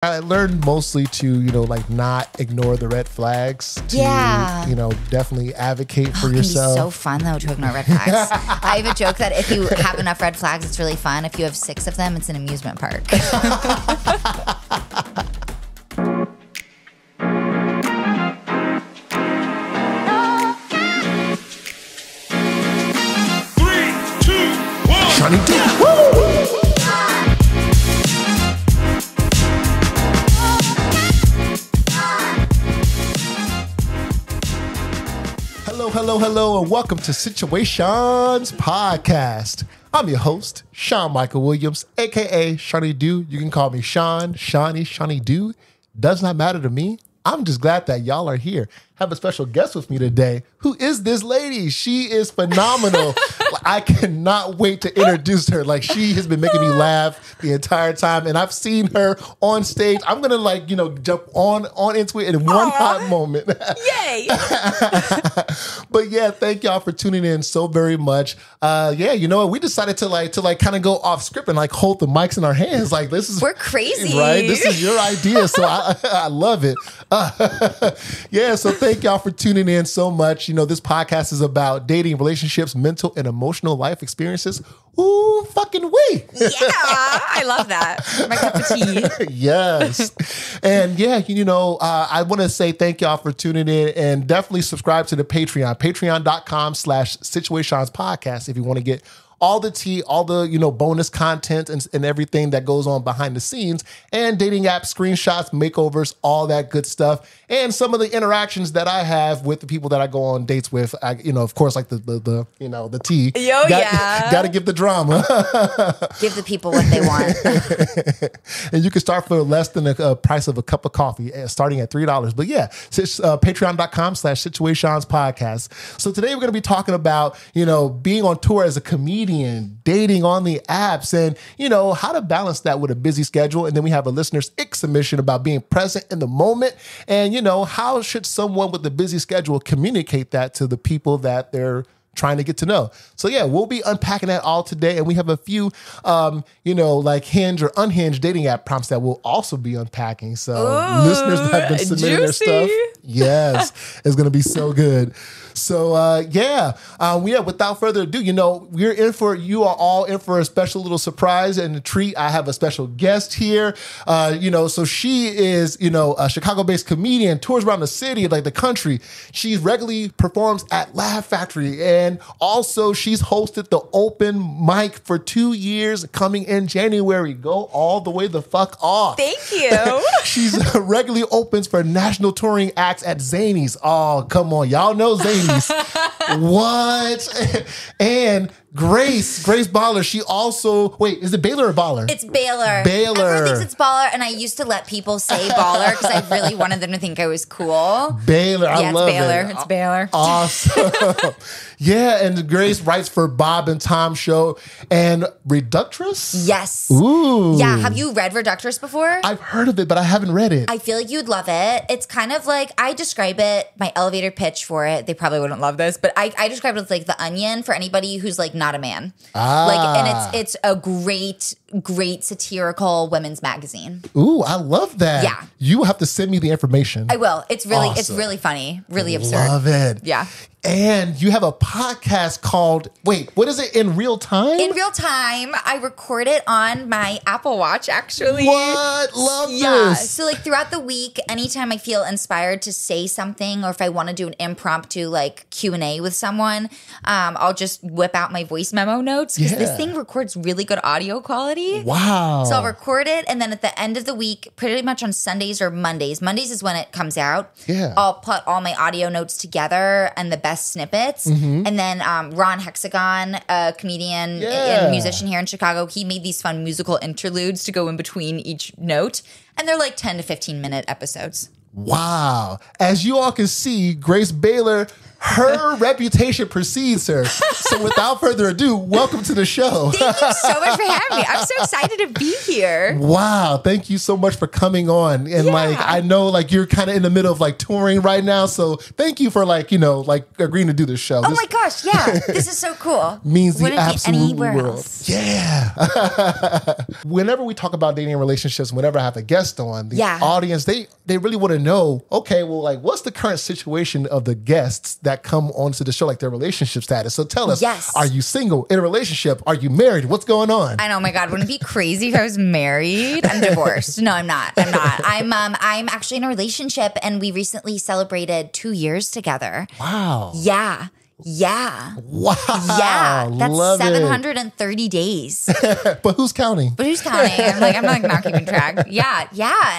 I learned mostly to, like not ignore the red flags. To, definitely advocate for yourself. It can be so fun though to ignore red flags. I have a joke that if you have enough red flags, it's really fun. If you have 6 of them, it's an amusement park. Seanydoo. Woo! Hello, and welcome to Situaseans podcast. I'm your host, Sean Michael Williams, aka Seanydoo. You can call me Sean, Shawnee, Seanydoo. Does not matter to me. I'm just glad that y'all are here. Have a special guest with me today. Who is this lady? She is phenomenal. I cannot wait to introduce her. She has been making me laugh the entire time, and I've seen her on stage. I'm gonna jump on into it in one hot moment. Yay! But yeah, thank y'all for tuning in so very much. You know what? We decided to kind of go off script and hold the mics in our hands. We're crazy, right? This is your idea, so I love it. So thank y'all for tuning in so much. This podcast is about dating, relationships, mental and emotional life experiences. Ooh, fucking we. Yeah, I love that. My cup of tea. Yes. And I want to say thank y'all for tuning in, and definitely subscribe to the Patreon, patreon.com/Situaseans podcast if you want to get all the tea, all the, bonus content and everything that goes on behind the scenes, and dating app screenshots, makeovers, all that good stuff. And some of the interactions that I have with the people that I go on dates with, of course, the tea. Got to give the drama. Give the people what they want. And you can start for less than the price of a cup of coffee, starting at $3. But yeah, patreon.com/Situaseans podcast. So today we're going to be talking about, being on tour as a comedian, dating on the apps, and how to balance that with a busy schedule. And then we have a listener's ick submission about being present in the moment, and how should someone with a busy schedule communicate that to the people that they're trying to get to know. So yeah, we'll be unpacking that all today, and we have a few Hinge or Unhinged dating app prompts that we'll also be unpacking. So listeners that have been submitting their stuff, yes, it's gonna be so good. So without further ado, you are all in for a special little surprise and a treat. I have a special guest here. So she is, a Chicago-based comedian, tours around the city, the country. She regularly performs at Laugh Factory, and also she's hosted the open mic for 2 years, coming in January. Go all the way the fuck off. Thank you. She's regularly opens for national touring acts at Zanies. Oh, come on. Y'all know Zanies. What? And Grace Bahler. She also, is it Bahler or Baller? It's Bahler. Everyone thinks it's Baller, and I used to let people say Baller because I really wanted them to think I was cool. Bahler, I love it. It's Bahler. Awesome. Yeah, and Grace writes for Bob and Tom Show and Reductress? Yes. Ooh. Yeah, have you read Reductress before? I've heard of it, but I haven't read it. I feel like you'd love it. It's kind of I describe it, my elevator pitch for it, they probably wouldn't love this, but I describe it as The Onion for anybody who's not a man. And it's a great satirical women's magazine. Ooh, I love that. Yeah. You have to send me the information. I will. It's really awesome. It's really funny, really absurd. Love it. Yeah. And you have a podcast called, what is it? In Real Time? In Real Time. I record it on my Apple Watch, actually. What? Love this. Yeah. So throughout the week, anytime I feel inspired to say something, or if I want to do an impromptu Q&A with someone, I'll just whip out my voice memo notes, because this thing records really good audio quality. Wow. So I'll record it, and then at the end of the week, pretty much on Sundays or Mondays is when it comes out. Yeah. I'll put all my audio notes together and the best snippets. Mm-hmm. And then Ron Hexagon, a comedian and musician here in Chicago, he made these fun musical interludes to go in between each note. And they're 10 to 15 minute episodes. Wow. As you all can see, Grace Bahler Her reputation precedes her. So without further ado, welcome to the show. Thank you so much for having me. I'm so excited to be here. Wow. Thank you so much for coming on. And like, I know like you're kind of in the middle of like touring right now. So thank you for like, agreeing to do this show. Oh my gosh. Yeah. This is so cool. Means the Wouldn't be absolute anywhere world. else. Yeah. Whenever we talk about dating and relationships, whenever I have a guest on, the audience, they really want to know, okay, well, like, what's the current situation of the guests that come onto the show, like their relationship status? So tell us, are you single, in a relationship? Are you married? What's going on? I know, oh my God, wouldn't it be crazy if I was married? I'm divorced. No, I'm not. I'm actually in a relationship, and we recently celebrated 2 years together. Wow. Yeah. Wow. Yeah. That's Love 730 days. But who's counting? I'm like not keeping track. Yeah.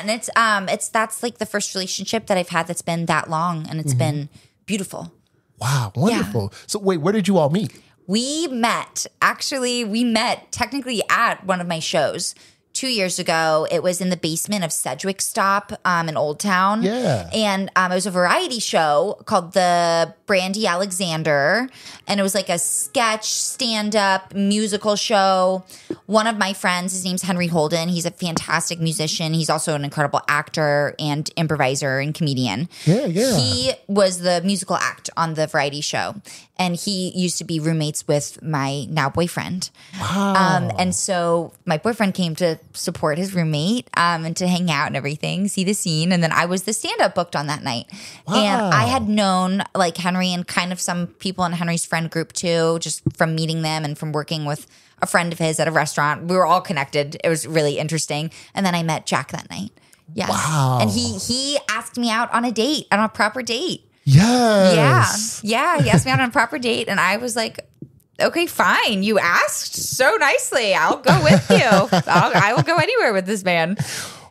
And that's like the first relationship that I've had that's been that long, and it's been beautiful. Wow, wonderful. Yeah. So wait, where did you all meet? We met technically at one of my shows 2 years ago. It was in the basement of Sedgwick Stop in Old Town. Yeah. And it was a variety show called the Brandy Alexander. And it was like a sketch, stand-up, musical show. One of my friends, his name's Henry Holden. He's a fantastic musician. He's also an incredible actor and improviser and comedian. Yeah. He was the musical act on the variety show. And he used to be roommates with my now boyfriend. Wow. And so my boyfriend came to support his roommate and to hang out and everything, see the scene. And then I was the stand-up booked on that night. Wow. And I had known like Henry and kind of some people in Henry's friend group too, just from meeting them and from working with a friend of his at a restaurant. We were all connected. It was really interesting. And then I met Jack that night. Yes. Wow. And he asked me out on a proper date. Yes. Yeah. He asked me out on a proper date, and I was like, okay, fine. You asked so nicely. I'll go with you. I will go anywhere with this man.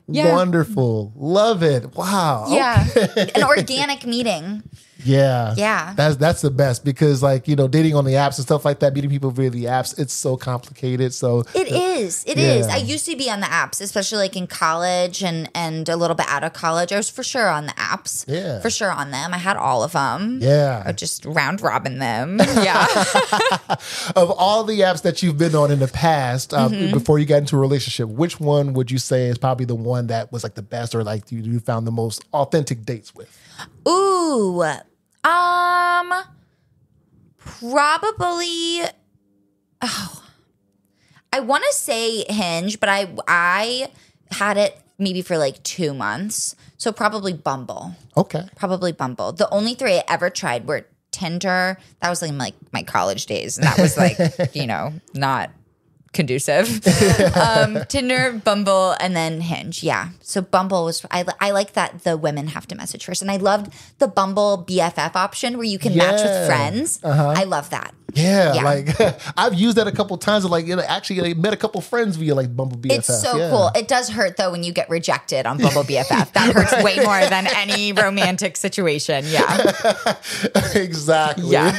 Yeah. Wonderful. Love it. Wow. Yeah. Okay. An organic meeting. Yeah. That's the best, because like, dating on the apps and stuff like that, meeting people via the apps, it's so complicated. So It is. I used to be on the apps, especially like in college and a little bit out of college. I was for sure on the apps. Yeah. For sure on them. I had all of them. Yeah. I would just round robin them. Yeah. Of all the apps that you've been on in the past, before you got into a relationship, which one would you say is probably the one that was like the best, or like you found the most authentic dates with? Ooh. Probably. Oh, I want to say Hinge, but I had it maybe for like 2 months, so probably Bumble. Okay, probably Bumble. The only 3 I ever tried were Tinder. That was like my college days, and that was like not conducive. Tinder, Bumble, and then Hinge. Yeah. So Bumble was, I like that the women have to message first. And I loved the Bumble BFF option where you can match with friends. I love that. Yeah. Like I've used that a couple times. Like actually met a couple friends via like Bumble BFF. It's so cool. It does hurt though when you get rejected on Bumble BFF. That hurts way more than any romantic situation. Yeah. Exactly. Yeah.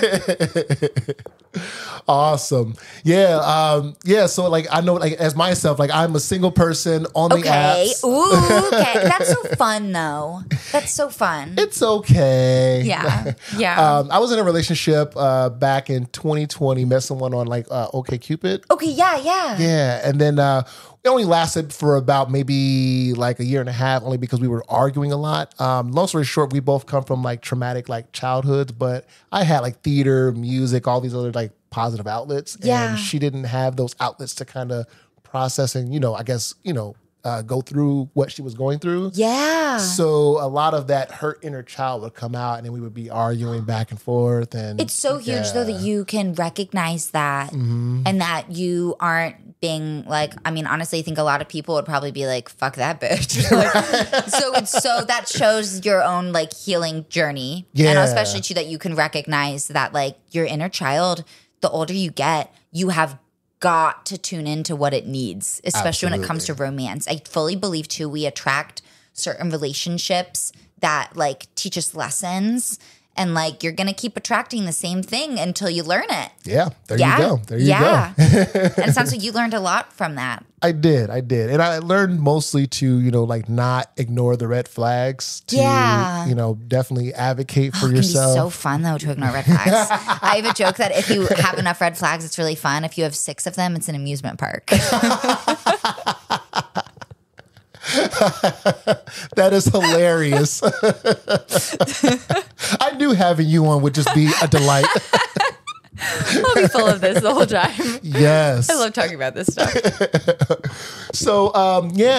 Awesome. Yeah. So like I know, like as myself, like I'm a single person on the apps. Ooh, okay. That's so fun though. That's so fun. It's okay. Yeah. Yeah. I was in a relationship back in 2020, met someone on like OkCupid. Okay, yeah. Yeah. And then it only lasted for about maybe like a year and a half, only because we were arguing a lot. Long story short, we both come from like traumatic like childhoods, but I had like theater, music, all these other like positive outlets. Yeah. And she didn't have those outlets to kind of process and, I guess, go through what she was going through. Yeah. So a lot of that hurt inner child would come out, and then we would be arguing back and forth. And it's so huge though that you can recognize that and that you aren't being like, I mean, honestly, I think a lot of people would probably be like, fuck that bitch. So that shows your own like healing journey. Yeah. And especially too that you can recognize that like your inner child, the older you get, you have got to tune into what it needs, especially when it comes to romance. I fully believe too, we attract certain relationships that like teach us lessons And like, you're going to keep attracting the same thing until you learn it. Yeah. There you go. There you go. And it sounds like you learned a lot from that. I did. And I learned mostly to, like not ignore the red flags, to, definitely advocate for yourself. It can be so fun though to ignore red flags. I have a joke that if you have enough red flags, it's really fun. If you have 6 of them, it's an amusement park. That is hilarious. I knew having you on would just be a delight. I'll be full of this the whole time. Yes. I love talking about this stuff. So,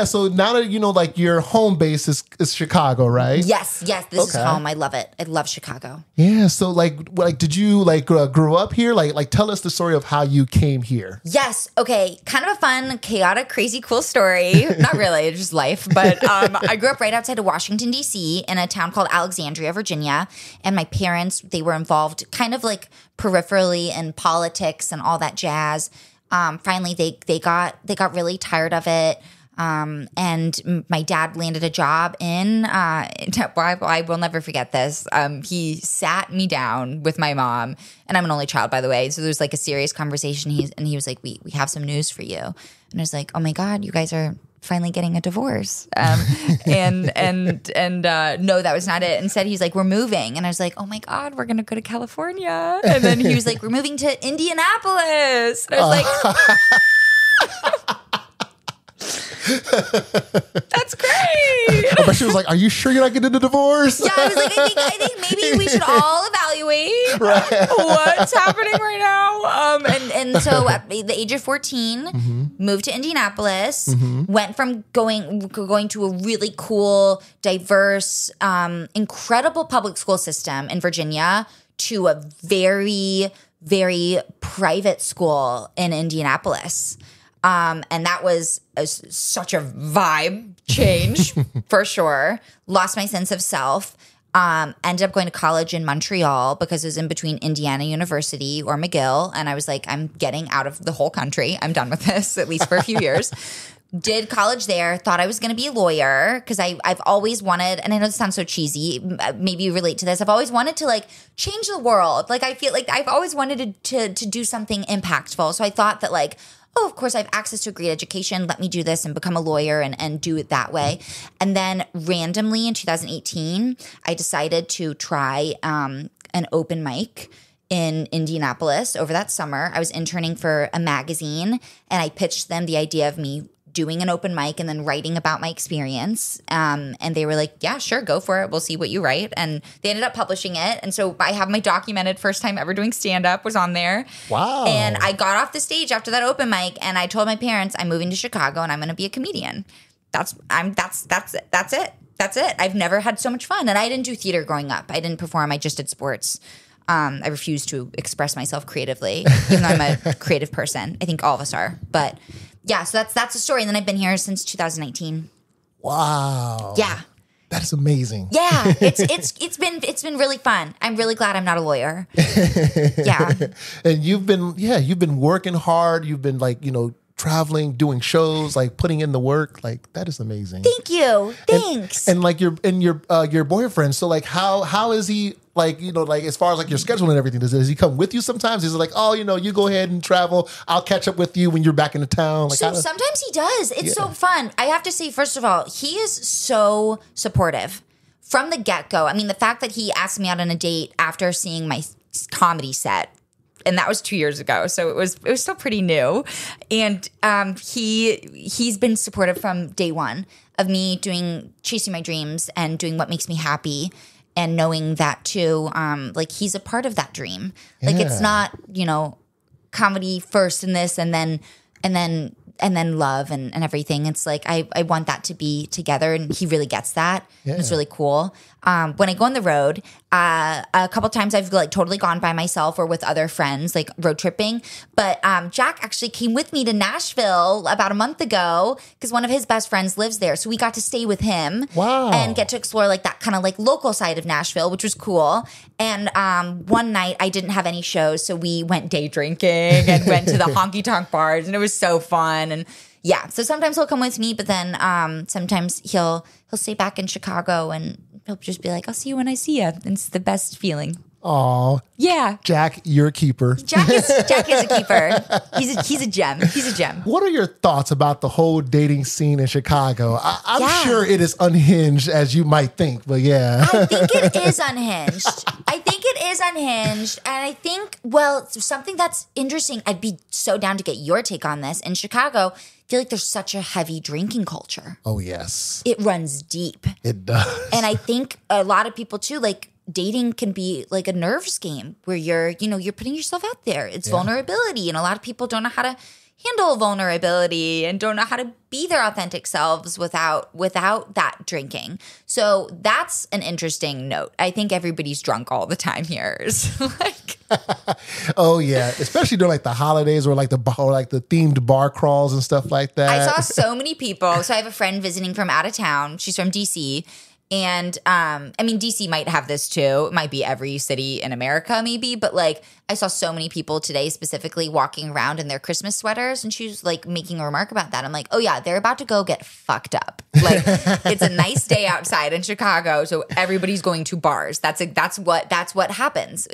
so now that, like your home base is Chicago, right? Yes. This is home. I love it. I love Chicago. Yeah. So like did you grow up here? Like tell us the story of how you came here. Yes. Okay. Kind of a fun, chaotic, crazy, cool story. Not really. It's just life. But I grew up right outside of Washington, D.C. in a town called Alexandria, Virginia. And my parents, they were involved kind of like peripherally in politics and all that jazz. Finally, they got really tired of it. And my dad landed a job I will never forget this. He sat me down with my mom, and I'm an only child, by the way. So there's like a serious conversation. He was like, we have some news for you. And I was like, oh my God, you guys are finally getting a divorce. No, that was not it. Instead, he's like, we're moving. And I was like, oh my God, we're going to go to California. And then he was like, we're moving to Indianapolis. And I was like, that's great. But she was like, are you sure you're not getting a divorce? Yeah, I was like, I think maybe we should all evaluate what's happening right now. And so at the age of 14, moved to Indianapolis, went from going to a really cool, diverse, incredible public school system in Virginia to a very, very private school in Indianapolis. And that was such a vibe change for sure. Lost my sense of self. Ended up going to college in Montreal because it was in between Indiana University or McGill. And I was like, I'm getting out of the whole country. I'm done with this, at least for a few years. Did college there, thought I was going to be a lawyer because I've always wanted, and I know this sounds so cheesy, maybe you relate to this. I've always wanted to like change the world. Like I feel like I've always wanted to do something impactful. So I thought that like, oh, of course, I have access to a great education. Let me do this and become a lawyer and do it that way. And then randomly in 2018, I decided to try an open mic in Indianapolis over that summer. I was interning for a magazine, and I pitched them the idea of me doing an open mic and then writing about my experience. And they were like, yeah, sure, go for it. We'll see what you write. And they ended up publishing it. And so I have my documented first time ever doing stand-up was on there. Wow. And I got off the stage after that open mic, and I told my parents, I'm moving to Chicago and I'm going to be a comedian. That's it. I've never had so much fun. And I didn't do theater growing up. I didn't perform. I just did sports. I refuse to express myself creatively, even though I'm a creative person. I think all of us are. But yeah, so that's the story. And then I've been here since 2019. Wow. Yeah. That is amazing. Yeah. It's been really fun. I'm really glad I'm not a lawyer. Yeah. And you've been working hard. You've been traveling, doing shows, like putting in the work. Like that is amazing. Thank you. Thanks. And like your boyfriend. So like how is he? Like, as far as like your schedule and everything, does he come with you sometimes? Is it like, oh, you go ahead and travel. I'll catch up with you when you're back in the town. Like, so sometimes he does. It's so fun. I have to say, first of all, he is so supportive from the get-go. I mean, the fact that he asked me out on a date after seeing my comedy set, and that was 2 years ago, so it was still pretty new. And he's been supportive from day one of me chasing my dreams and doing what makes me happy. And knowing that too, like he's a part of that dream. Like it's not, comedy first and this and then love and everything. It's like I want that to be together, and he really gets that. Yeah. It's really cool. When I go on the road, a couple times I've like totally gone by myself or with other friends, like road tripping. But Jack actually came with me to Nashville about a month ago because one of his best friends lives there. So we got to stay with him. Wow. And get to explore like that kind of like local side of Nashville, which was cool. And one night I didn't have any shows, so we went day drinking and went to the honky tonk bars, and it was so fun. And yeah, so sometimes he'll come with me, but then sometimes he'll stay back in Chicago and he'll just be like, I'll see you when I see you. And it's the best feeling. Aw. Yeah. Jack, you're a keeper. Jack is a keeper. He's a gem. He's a gem. What are your thoughts about the whole dating scene in Chicago? I'm sure it is unhinged as you might think, but yeah. I think it is unhinged. And I think, well, something that's interesting, I'd be so down to get your take on this. In Chicago, I feel like there's such a heavy drinking culture. Oh, yes. It runs deep. It does. And I think a lot of people too, like, dating can be like a nerves game where you're putting yourself out there. It's vulnerability. And a lot of people don't know how to handle vulnerability and don't know how to be their authentic selves without that drinking. So that's an interesting note. I think everybody's drunk all the time here. Like, oh yeah, especially during like the holidays or like the themed bar crawls and stuff like that. I saw so many people. So I have a friend visiting from out of town. She's from DC. And I mean, DC might have this too. It might be every city in America maybe. But like I saw so many people today specifically walking around in their Christmas sweaters. And she was like making a remark about that. I'm like, oh yeah, they're about to go get fucked up. Like it's a nice day outside in Chicago. So everybody's going to bars. That's what happens.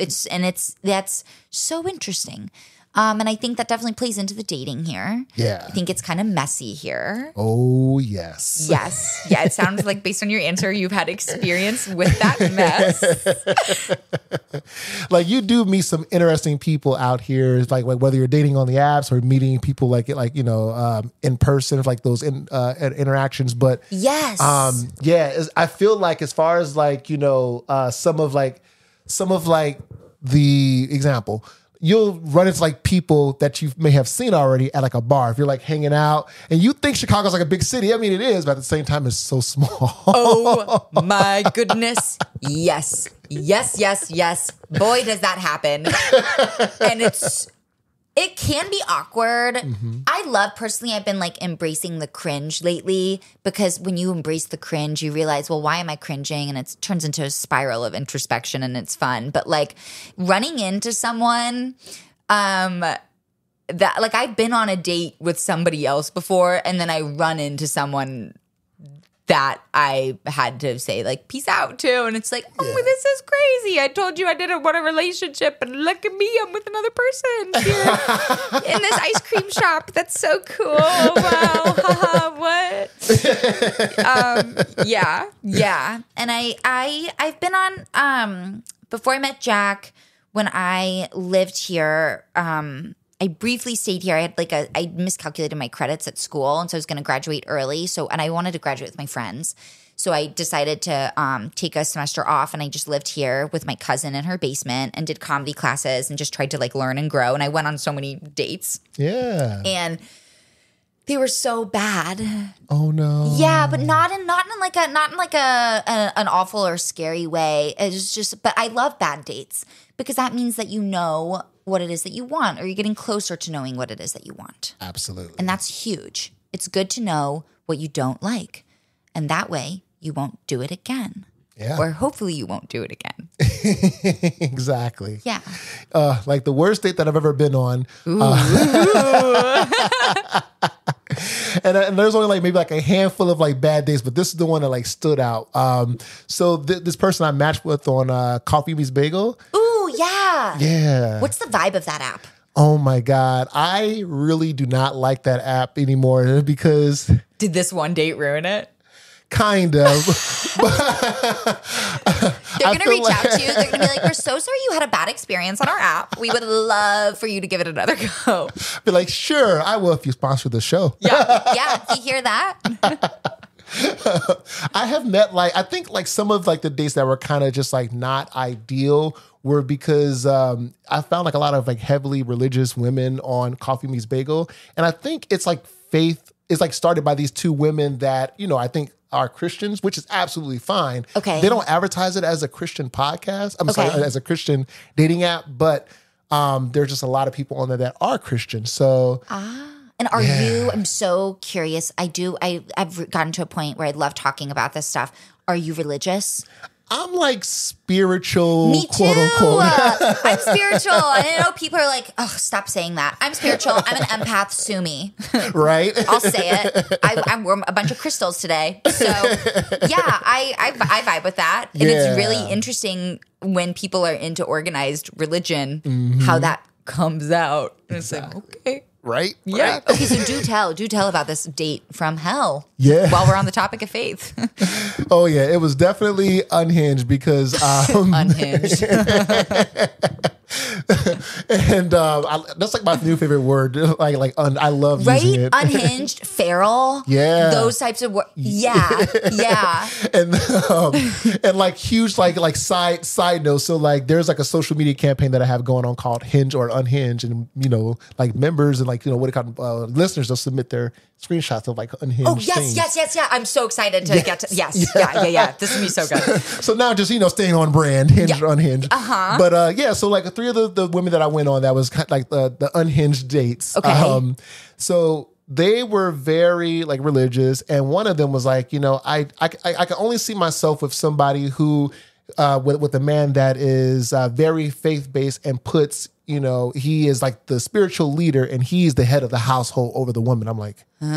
That's so interesting. And I think that definitely plays into the dating here. Yeah. I think it's kind of messy here. Oh, yes. Yes. Yeah, it sounds like based on your answer, you've had experience with that mess. Like you do meet some interesting people out here, like whether you're dating on the apps or meeting people in person, like those interactions. But yes. I feel like as far as like, some of the example, you'll run into like people that you may have seen already at like a bar. If you're like hanging out and you think Chicago's like a big city. I mean, it is, but at the same time, it's so small. Oh my goodness. Yes. Boy, does that happen. And it can be awkward. Mm-hmm. I've been like embracing the cringe lately because when you embrace the cringe, you realize, well, why am I cringing? And it turns into a spiral of introspection and it's fun. But like running into someone, that like I've been on a date with somebody else before and then I run into someone that I had to say like peace out to, and it's like, this is crazy. I told you I didn't want a relationship, and look at me, I'm with another person here in this ice cream shop. That's so cool. Wow, haha, what? Yeah. And I've been on before I met Jack, when I lived here. I briefly stayed here. I miscalculated my credits at school, and so I was going to graduate early. And I wanted to graduate with my friends. So I decided to take a semester off, and I just lived here with my cousin in her basement and did comedy classes and just tried to like learn and grow. And I went on so many dates. Yeah. And they were so bad. Oh no. Yeah, but not in like an awful or scary way. It's just, but I love bad dates because that means that you know what it is that you want, or you're getting closer to knowing what it is that you want. Absolutely. And that's huge. It's good to know what you don't like. And that way you won't do it again. Yeah. Or hopefully you won't do it again. Exactly. Yeah. Like the worst date that I've ever been on. And there's only like maybe like a handful of like bad days, but this is the one that like stood out. So this person I matched with on Coffee Meets Bagel. Ooh, yeah. Yeah. What's the vibe of that app? Oh my God. I really do not like that app anymore because... Did this one date ruin it? Kind of. They're going to reach out to you. They're going to be like, we're so sorry you had a bad experience on our app. We would love for you to give it another go. Be like, sure, I will if you sponsor the show. Yeah. You hear that? I have met I think some of like the dates that were kind of just like not ideal were because I found like a lot of like heavily religious women on Coffee Meets Bagel. And I think it's like faith is like started by these two women that, I think are Christians, which is absolutely fine. Okay. They don't advertise it as a Christian podcast. Sorry, as a Christian dating app, but there's just a lot of people on there that are Christian. So and are you, I'm so curious. I've gotten to a point where I love talking about this stuff. Are you religious? I'm like spiritual, Me too. quote unquote. I'm spiritual. And I know people are like, oh, stop saying that. I'm spiritual. I'm an empath. Sue me. Right? I'll say it. We're a bunch of crystals today. So yeah, I vibe with that. And it's really interesting when people are into organized religion, how that comes out. And it's like, okay. Right? Yeah. Right? Okay, so do tell about this date from hell. Yeah. While we're on the topic of faith. Oh yeah, it was definitely unhinged because Unhinged. and that's like my new favorite word. I love using it. Unhinged, feral. Yeah. Those types of words. Yeah. Yeah. and like huge like side note. So like there's like a social media campaign that I have going on called Hinge or Unhinged, and like members and like what do you call listeners, they'll submit their screenshots of like unhinged. Oh yes, things. yeah. I'm so excited to get to yeah. This is gonna be so good. So now just staying on brand, Hinged or Unhinged. But so like three of the women that I went on, that was kind of like the unhinged dates. Okay. So they were very like religious, and one of them was like, I can only see myself with somebody who with a man that is very faith-based and puts, he is like the spiritual leader and he's the head of the household over the woman. I'm like, what?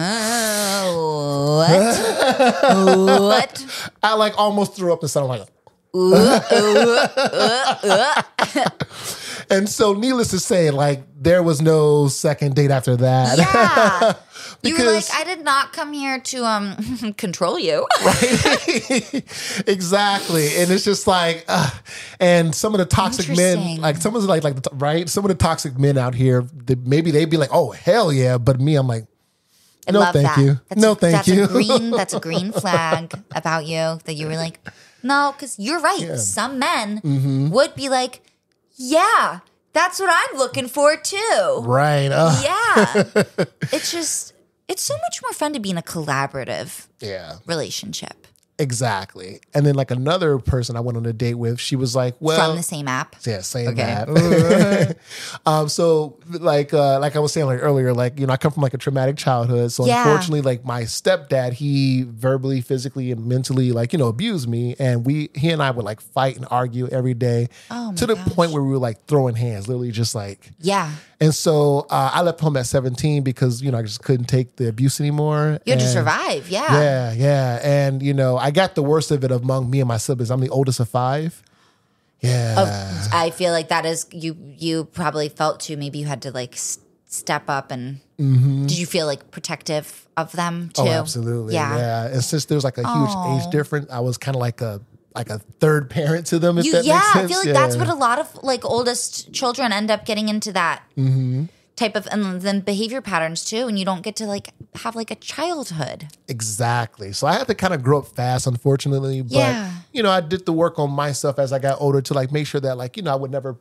I like almost threw up and sounded like, and so needless to say, like there was no second date after that. Yeah. You were like, I did not come here to control you. Right? Exactly. And it's just like, and some of the toxic men, like some of the, right? Some of the toxic men out here, maybe they'd be like, oh, hell yeah. But me, I'm like, no, thank you. Thank you. That's a green flag about you that you were like, no, because you're right. Yeah. Some men would be like, yeah, that's what I'm looking for too. Right. Yeah. It's so much more fun to be in a collaborative relationship. Exactly. And then like another person I went on a date with, she was like, well, from the same app. Yeah, same app. So like I was saying like earlier, like, I come from like a traumatic childhood. So unfortunately, like my stepdad, he verbally, physically, and mentally like, abused me. And he and I would like fight and argue every day to the point where we were like throwing hands, literally just like. Yeah. And so I left home at 17 because, I just couldn't take the abuse anymore. You had to survive. Yeah. Yeah. And, I got the worst of it among me and my siblings. I'm the oldest of 5. Yeah. I feel like that is, you probably felt too, maybe you had to like step up and did you feel like protective of them too? Oh, absolutely. Yeah. And since there's like a huge age difference, I was kind of like a third parent to them, if that makes sense. I feel like that's what a lot of like oldest children end up getting into that type of, and then behavior patterns too, and you don't get to like have like a childhood. Exactly. So I had to kind of grow up fast, unfortunately. But, I did the work on myself as I got older to like make sure that like, I would never,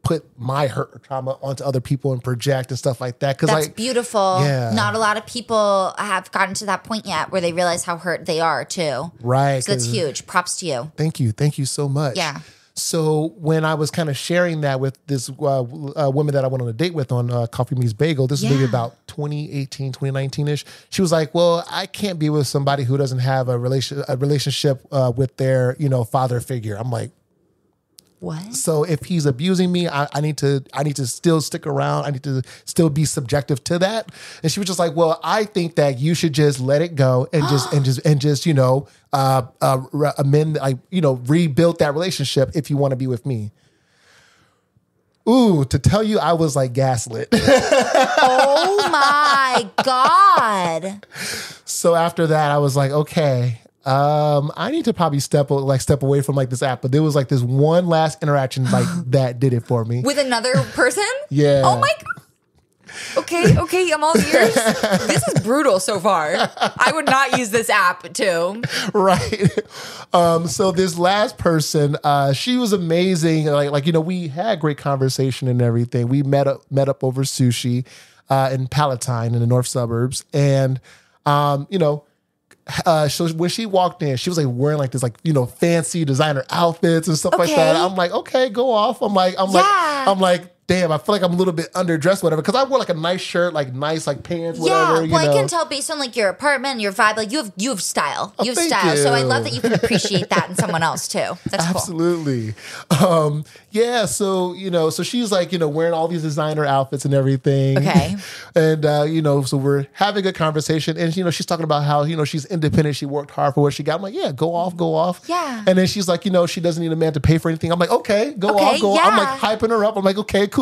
put my hurt or trauma onto other people and project and stuff like that. Cause that's like, beautiful. Yeah. Not a lot of people have gotten to that point yet where they realize how hurt they are too. Right. So that's huge. Props to you. Thank you. Thank you so much. Yeah. So when I was kind of sharing that with this woman that I went on a date with on Coffee Meets Bagel, this is maybe about 2018, 2019-ish. She was like, well, I can't be with somebody who doesn't have a relationship with their, father figure. I'm like, what? So if he's abusing me, I need to still stick around. I need to still be subjective to that. And she was just like, well, I think that you should just let it go and just amend, like, rebuild that relationship if you want to be with me. Ooh, to tell you, I was like gaslit. Oh my God. So after that, I was like, okay, I need to probably step away from like this app. But there was like this one last interaction like that did it for me. With another person? Yeah. Oh my God. Okay, I'm all ears. This is brutal so far. I would not use this app too. Right. So this last person, she was amazing. We had great conversation and everything. We met up over sushi in Palatine in the north suburbs. And, so when she walked in, she was like wearing like this fancy designer outfits and stuff like that. I'm like, okay, go off. I'm like, damn, I feel like I'm a little bit underdressed, whatever. Because I wore like a nice shirt, like nice like pants, whatever. Yeah, well, I can tell based on like your apartment, your vibe, like you have style. You have style. So I love that you can appreciate that in someone else too. That's absolutely. Yeah, so so she's like wearing all these designer outfits and everything. Okay. And so we're having a conversation, and she's talking about how she's independent. She worked hard for what she got. I'm like, yeah, go off. Yeah. And then she's like, she doesn't need a man to pay for anything. I'm like, okay, go off. Yeah. I'm like hyping her up. I'm like, okay, cool.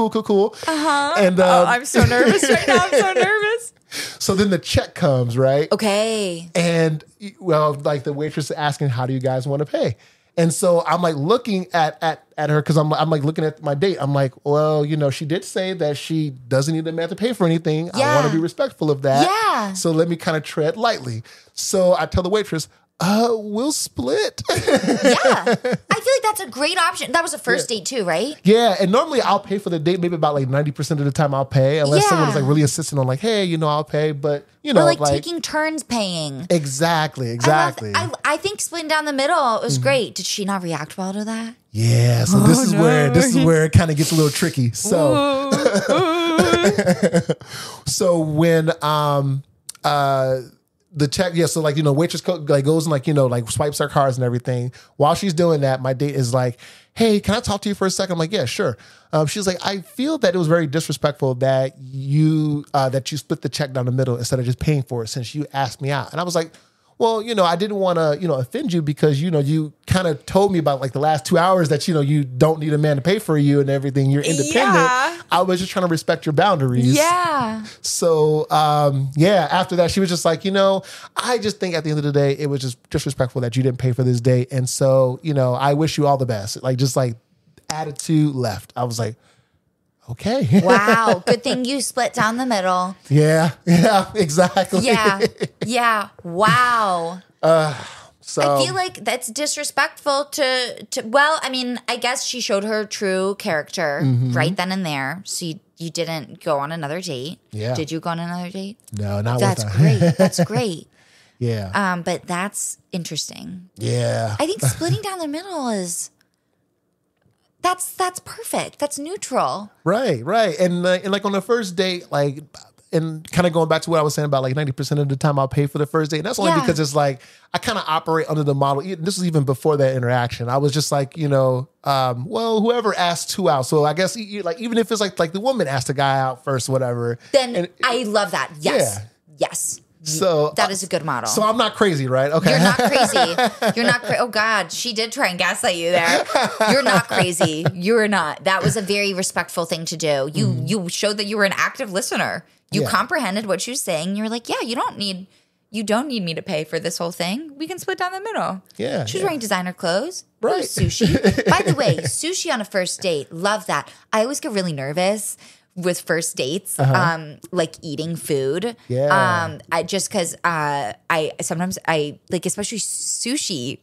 And I'm so nervous right now. I'm so nervous. So then the check comes, right? Okay. And like the waitress is asking, how do you guys want to pay? And so I'm like looking at her because I'm like looking at my date. I'm like, well, she did say that she doesn't need a man to pay for anything. Yeah. I want to be respectful of that. Yeah. So let me kind of tread lightly. So I tell the waitress, we'll split. Yeah. I feel like that's a great option. That was a first date too, right? Yeah. And normally I'll pay for the date. Maybe about like 90% of the time I'll pay. Unless someone's like really insisting on like, hey, I'll pay. But, or like taking turns paying. Exactly. I think splitting down the middle was great. Did she not react well to that? Yeah. So this is where it kind of gets a little tricky. So, so when, the check, so like, waitress goes and like swipes our cards and everything. While she's doing that, my date is like, hey, can I talk to you for a second? I'm like, yeah, sure. She's like, I feel that it was very disrespectful that you split the check down the middle instead of just paying for it since you asked me out. And I was like, well, I didn't want to, offend you because, you kind of told me about like the last 2 hours that, you don't need a man to pay for you and everything. You're independent. Yeah. I was just trying to respect your boundaries. Yeah. So, after that, she was just like, I just think at the end of the day, it was just disrespectful that you didn't pay for this date. And so, I wish you all the best. Like, just like attitude left. I was like, okay. Wow. Good thing you split down the middle. Yeah, exactly. Yeah. Wow. So I feel like that's disrespectful to well, I mean, I guess she showed her true character right then and there. So you didn't go on another date. Yeah. Did you go on another date? No, not That's with her. great. That's great. Yeah. But that's interesting. Yeah. I think splitting down the middle is that's perfect. That's neutral. Right. And like on the first date, like, and kind of going back to what I was saying about like 90% of the time I'll pay for the first date. And that's only because it's like, I kind of operate under the model. This was even before that interaction. I was just like, well, whoever asked who out. So I guess like, even if it's like the woman asked the guy out first, whatever. Then I love that. Yes. Yeah. Yes. So that is a good model. So I'm not crazy, right? Okay. You're not crazy. You're not crazy. Oh God, she did try and gaslight you there. You're not crazy. You're not. That was a very respectful thing to do. You showed that you were an active listener. You comprehended what she was saying. You're like, yeah, you don't need me to pay for this whole thing. We can split down the middle. Yeah. She's wearing designer clothes. Right. Sushi. By the way, sushi on a first date. Love that. I always get really nervous with first dates, like eating food. Yeah. I just because I sometimes like, especially sushi,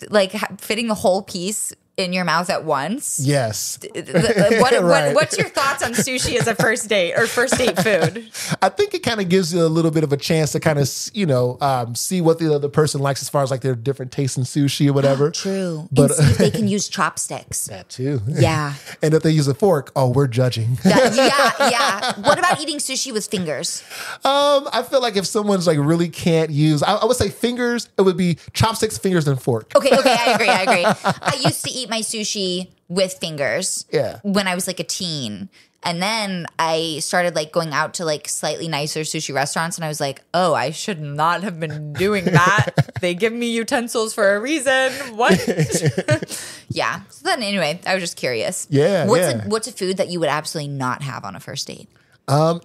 like fitting the whole piece in your mouth at once. Yes. What's your thoughts on sushi as a first date or first date food? I think it kind of gives you a little bit of a chance to kind of, see what the other person likes as far as like their different tastes in sushi or whatever. True. But and see if they can use chopsticks. That too. Yeah. And if they use a fork, we're judging. Yeah. What about eating sushi with fingers? I feel like if someone's like really can't use, I would say fingers, it would be chopsticks, fingers, and fork. Okay, I agree. I used to eat my sushi with fingers when I was like a teen. And then I started like going out to like slightly nicer sushi restaurants and I was like, oh, I should not have been doing that. They give me utensils for a reason. What? Yeah. So then anyway, I was just curious. Yeah. What's a food that you would absolutely not have on a first date?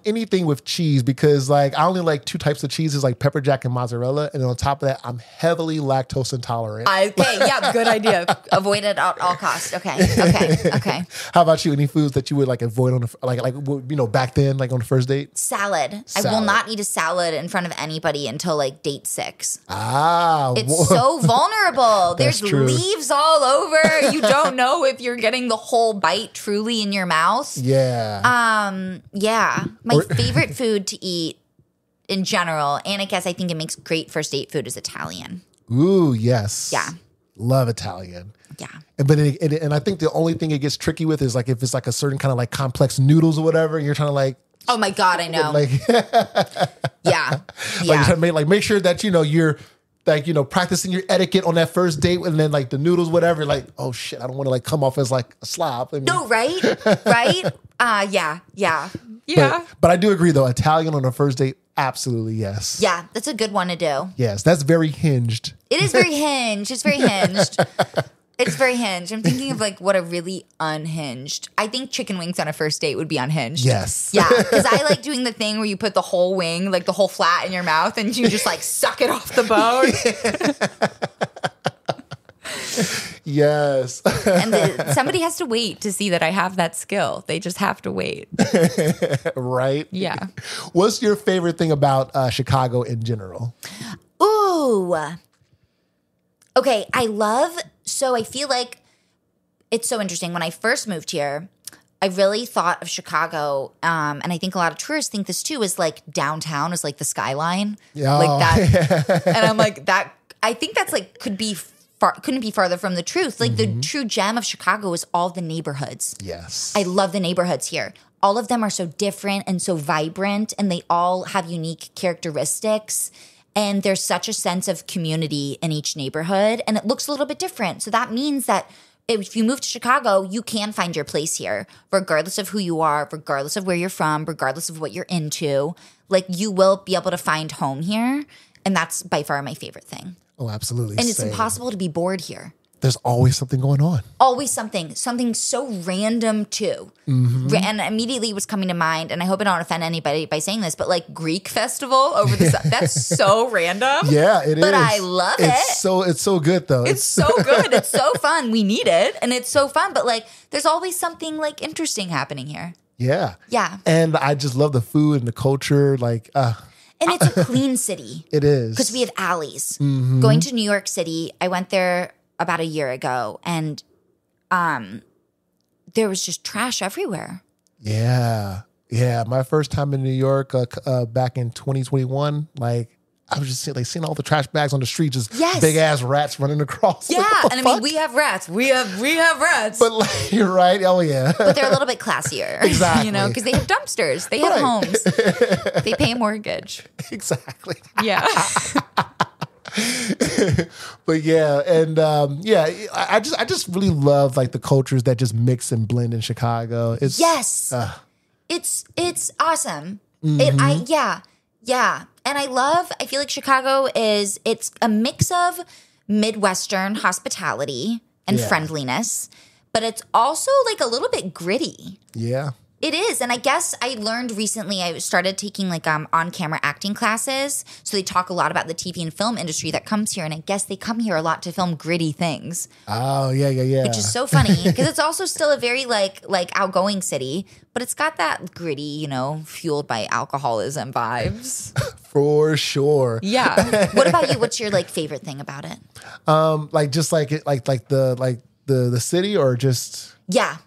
Anything with cheese, because like I only like two types of cheeses, like pepper jack and mozzarella, and then on top of that, I'm heavily lactose intolerant. Good idea. Avoid it at all costs. Okay. How about you? Any foods that you would like avoid on the back then, like on the first date? Salad. I will not eat a salad in front of anybody until like date 6. It's so vulnerable. There's true. Leaves all over. You don't know if you're getting the whole bite truly in your mouth. Yeah. My favorite food to eat in general, and I guess I think it makes great first date food, is Italian. Ooh, yes. Yeah. Love Italian. Yeah. And I think the only thing it gets tricky with is like if it's like a certain kind of like complex noodles or whatever, and you're trying to like. Oh my God, I know. Like, yeah. Like make sure that you're like practicing your etiquette on that first date, and then like the noodles, whatever. Like, oh shit, I don't want to like come off as like a slob. I mean, no, right. Yeah. But I do agree though, Italian on a first date, absolutely yes. Yeah, that's a good one to do. Yes, that's very hinged. It is very hinged. It's very hinged. It's very hinged. I'm thinking of like what a really unhinged. I think chicken wings on a first date would be unhinged. Yes. Yeah, because I like doing the thing where you put the whole wing, like the whole flat in your mouth, and you just like suck it off the bone. Yes. And somebody has to wait to see that I have that skill. They just have to wait. Right? Yeah. What's your favorite thing about Chicago in general? Ooh. Okay, so I feel like it's so interesting. When I first moved here, I really thought of Chicago, and I think a lot of tourists think this too, is like downtown is like the skyline. Yeah. Like that. And I'm like, that, I think that's like, couldn't be farther from the truth. Like the true gem of Chicago is all the neighborhoods. Yes. I love the neighborhoods here. All of them are so different and so vibrant, and they all have unique characteristics. And there's such a sense of community in each neighborhood, and it looks a little bit different. So that means that if you move to Chicago, you can find your place here, regardless of who you are, regardless of where you're from, regardless of what you're into. Like, you will be able to find home here, and that's by far my favorite thing. Oh, absolutely. And it's impossible to be bored here. There's always something going on. Always something so random too. And immediately was coming to mind, and I hope I don't offend anybody by saying this, but like Greek festival over the that's so random. Yeah, it is. But I love it. It's so good though. It's so good. It's so fun. We need it, and it's so fun. But like, there's always something like interesting happening here. Yeah. Yeah. And I just love the food and the culture. Like, and it's a clean city. It is. Because we have alleys. Going to New York City, I went there about a year ago, and there was just trash everywhere. Yeah. My first time in New York back in 2021, like I was just seeing all the trash bags on the street, just big ass rats running across. Yeah, like, and I mean, we have rats. We have rats. But like, you're right. Oh yeah. But they're a little bit classier. Exactly. You know, because they have dumpsters. They have homes. They pay a mortgage. Exactly. Yeah. But yeah, and I just really love like the cultures that just mix and blend in Chicago. It's it's awesome. Yeah. And I feel like Chicago it's a mix of Midwestern hospitality and friendliness, but it's also like a little bit gritty. Yeah. It is. And I guess I learned recently, I started taking like on-camera acting classes. So they talk a lot about the TV and film industry that comes here. And I guess they come here a lot to film gritty things. Oh, yeah. Which is so funny because it's also still a very like outgoing city, but it's got that gritty, fueled by alcoholism vibes. For sure. Yeah. What about you? What's your like favorite thing about it? Like just like it, like the city or just Yeah.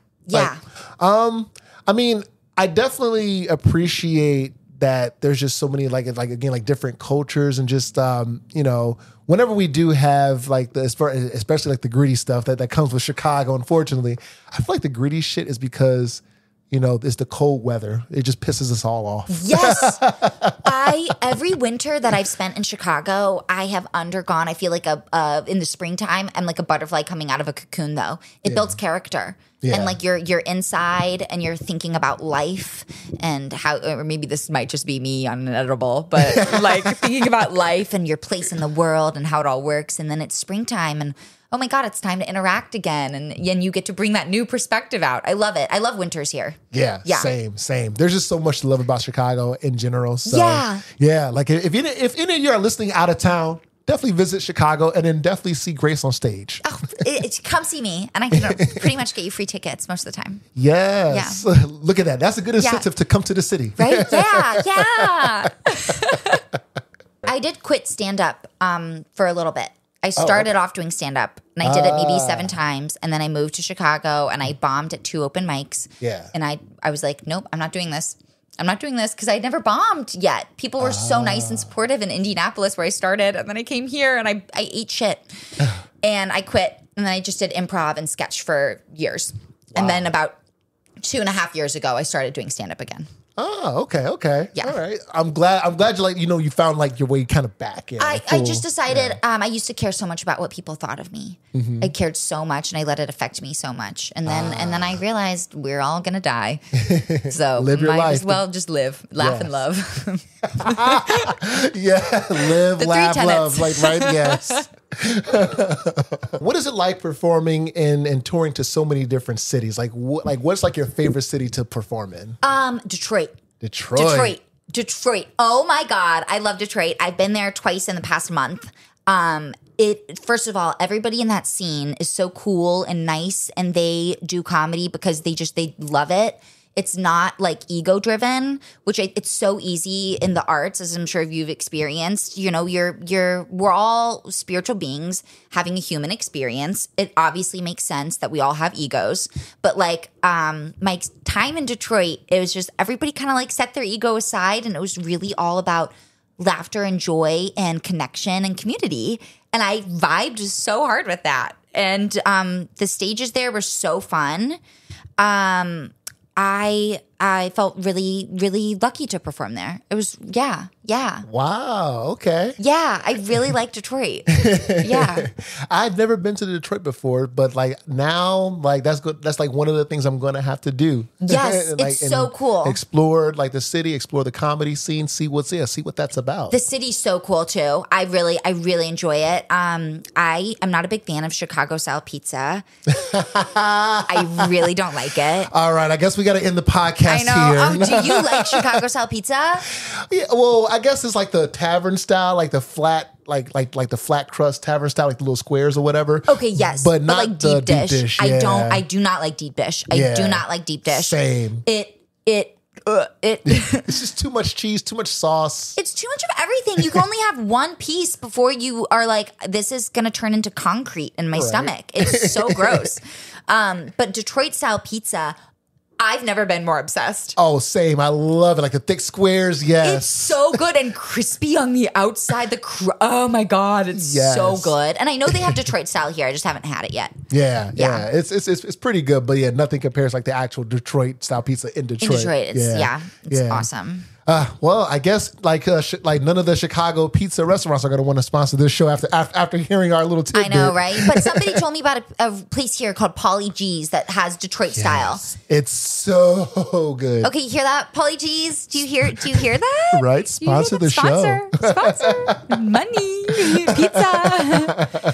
I mean, I definitely appreciate that there's just so many like different cultures and just whenever we do have like especially like the gritty stuff that comes with Chicago, unfortunately, I feel like the gritty shit is because it's the cold weather. It just pisses us all off. Yes. Every winter that I've spent in Chicago, I have undergone, I feel like in the springtime, I'm like a butterfly coming out of a cocoon though. It builds character. Yeah. And like you're inside and you're thinking about life and how, or maybe this might just be me on an edible, but like thinking about life and your place in the world and how it all works. And then it's springtime and oh my God, it's time to interact again. And you get to bring that new perspective out. I love it. I love winters here. Yeah. Same. There's just so much to love about Chicago in general. So yeah. Like if any of you are listening out of town, definitely visit Chicago and then definitely see Grace on stage. Oh, come see me and I can pretty much get you free tickets most of the time. Yes. Yeah. Look at that. That's a good incentive to come to the city. Right? Yeah. I did quit stand-up for a little bit. I started off doing stand-up and I did it maybe 7 times and then I moved to Chicago and I bombed at 2 open mics. Yeah. And I was like, nope, I'm not doing this. I'm not doing this because I never bombed yet. People were so nice and supportive in Indianapolis where I started. And then I came here and I ate shit. And I quit. And then I just did improv and sketch for years. Wow. And then about 2.5 years ago, I started doing stand-up again. Oh, okay. Yeah. All right. I'm glad you you found like your way kind of back in. I just decided I used to care so much about what people thought of me. Mm-hmm. I cared so much and I let it affect me so much. And then I realized we're all gonna die. So live your might life. as well just live, laugh and love. Yeah, live, laugh, love. Like, right? Yes. What is it like performing and touring to so many different cities? Like, what's like your favorite city to perform in? Detroit. Detroit. Oh my God, I love Detroit. I've been there twice in the past month. First of all, everybody in that scene is so cool and nice, and they do comedy because they love it. It's not like ego driven, which it's so easy in the arts, as I'm sure you've experienced. You know, we're all spiritual beings having a human experience. It obviously makes sense that we all have egos, but like my time in Detroit, it was just everybody kind of like set their ego aside, and it was really all about laughter and joy and connection and community. And I vibed so hard with that. And the stages there were so fun. I felt really, really lucky to perform there. It was, yeah. Wow, okay. Yeah, I really like Detroit. Yeah. I've never been to Detroit before, but like now, like that's good. That's like one of the things I'm going to have to do. Yes, like, it's so cool. Explore like the city, explore the comedy scene, see what that's about. The city's so cool too. I really enjoy it. I am not a big fan of Chicago style pizza. I really don't like it. All right, I guess we got to end the podcast I know. here. Oh, do you like Chicago style pizza? Yeah, well, I guess it's like the tavern style, like the flat, like the flat crust tavern style, like the little squares or whatever. Okay, yes, but not like the deep dish. Yeah. I do not like deep dish. I do not like deep dish. Same. It's just too much cheese, too much sauce. It's too much of everything. You can only have one piece before you are like, this is going to turn into concrete in my stomach. It's so gross. But Detroit style pizza, I've never been more obsessed. Oh, same. I love it. Like the thick squares. Yes. It's so good and crispy on the outside. Oh my God. It's so good. And I know they have Detroit style here. I just haven't had it yet. Yeah. It's pretty good. But yeah, nothing compares like the actual Detroit style pizza in Detroit. It's awesome. Well, I guess like none of the Chicago pizza restaurants are going to want to sponsor this show after hearing our little tidbit. I know, right? But somebody told me about a place here called Pauly G's that has Detroit style. It's so good. Okay, you hear that, Pauly G's? Do you hear that? Right, sponsor the show. Sponsor money, pizza.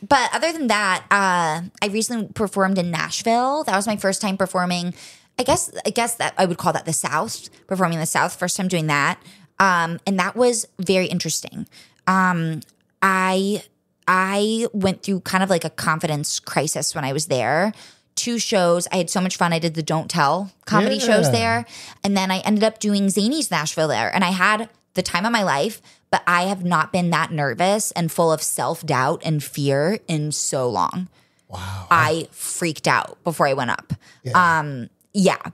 But other than that, I recently performed in Nashville. That was my first time performing. I guess that I would call that the South, performing in the South, first time doing that. And that was very interesting. I went through kind of like a confidence crisis when I was there. 2 shows. I had so much fun. I did the Don't Tell comedy shows there. And then I ended up doing Zany's Nashville there. And I had the time of my life, but I have not been that nervous and full of self-doubt and fear in so long. Wow. I freaked out before I went up. Yeah.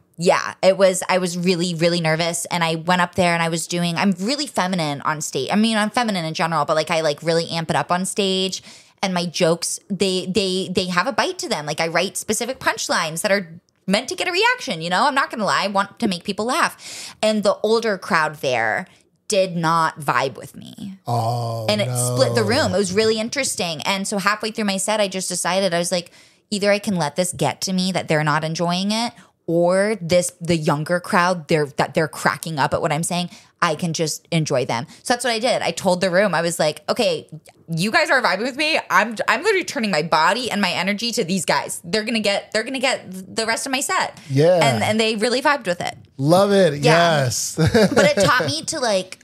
I was really, really nervous, and I went up there and I'm really feminine on stage. I mean, I'm feminine in general, but like I like really amp it up on stage, and my jokes, they have a bite to them. Like I write specific punchlines that are meant to get a reaction, you know? I'm not going to lie. I want to make people laugh. And the older crowd there did not vibe with me. Oh, and it split the room. It was really interesting. And so halfway through my set, I just decided, I was like, either I can let this get to me that they're not enjoying it, or the younger crowd, they're cracking up at what I'm saying, I can just enjoy them. So that's what I did. I told the room, I was like, okay, you guys are vibing with me. I'm literally turning my body and my energy to these guys. They're gonna get the rest of my set. Yeah. And they really vibed with it. Love it. Yeah. Yes. But it taught me to like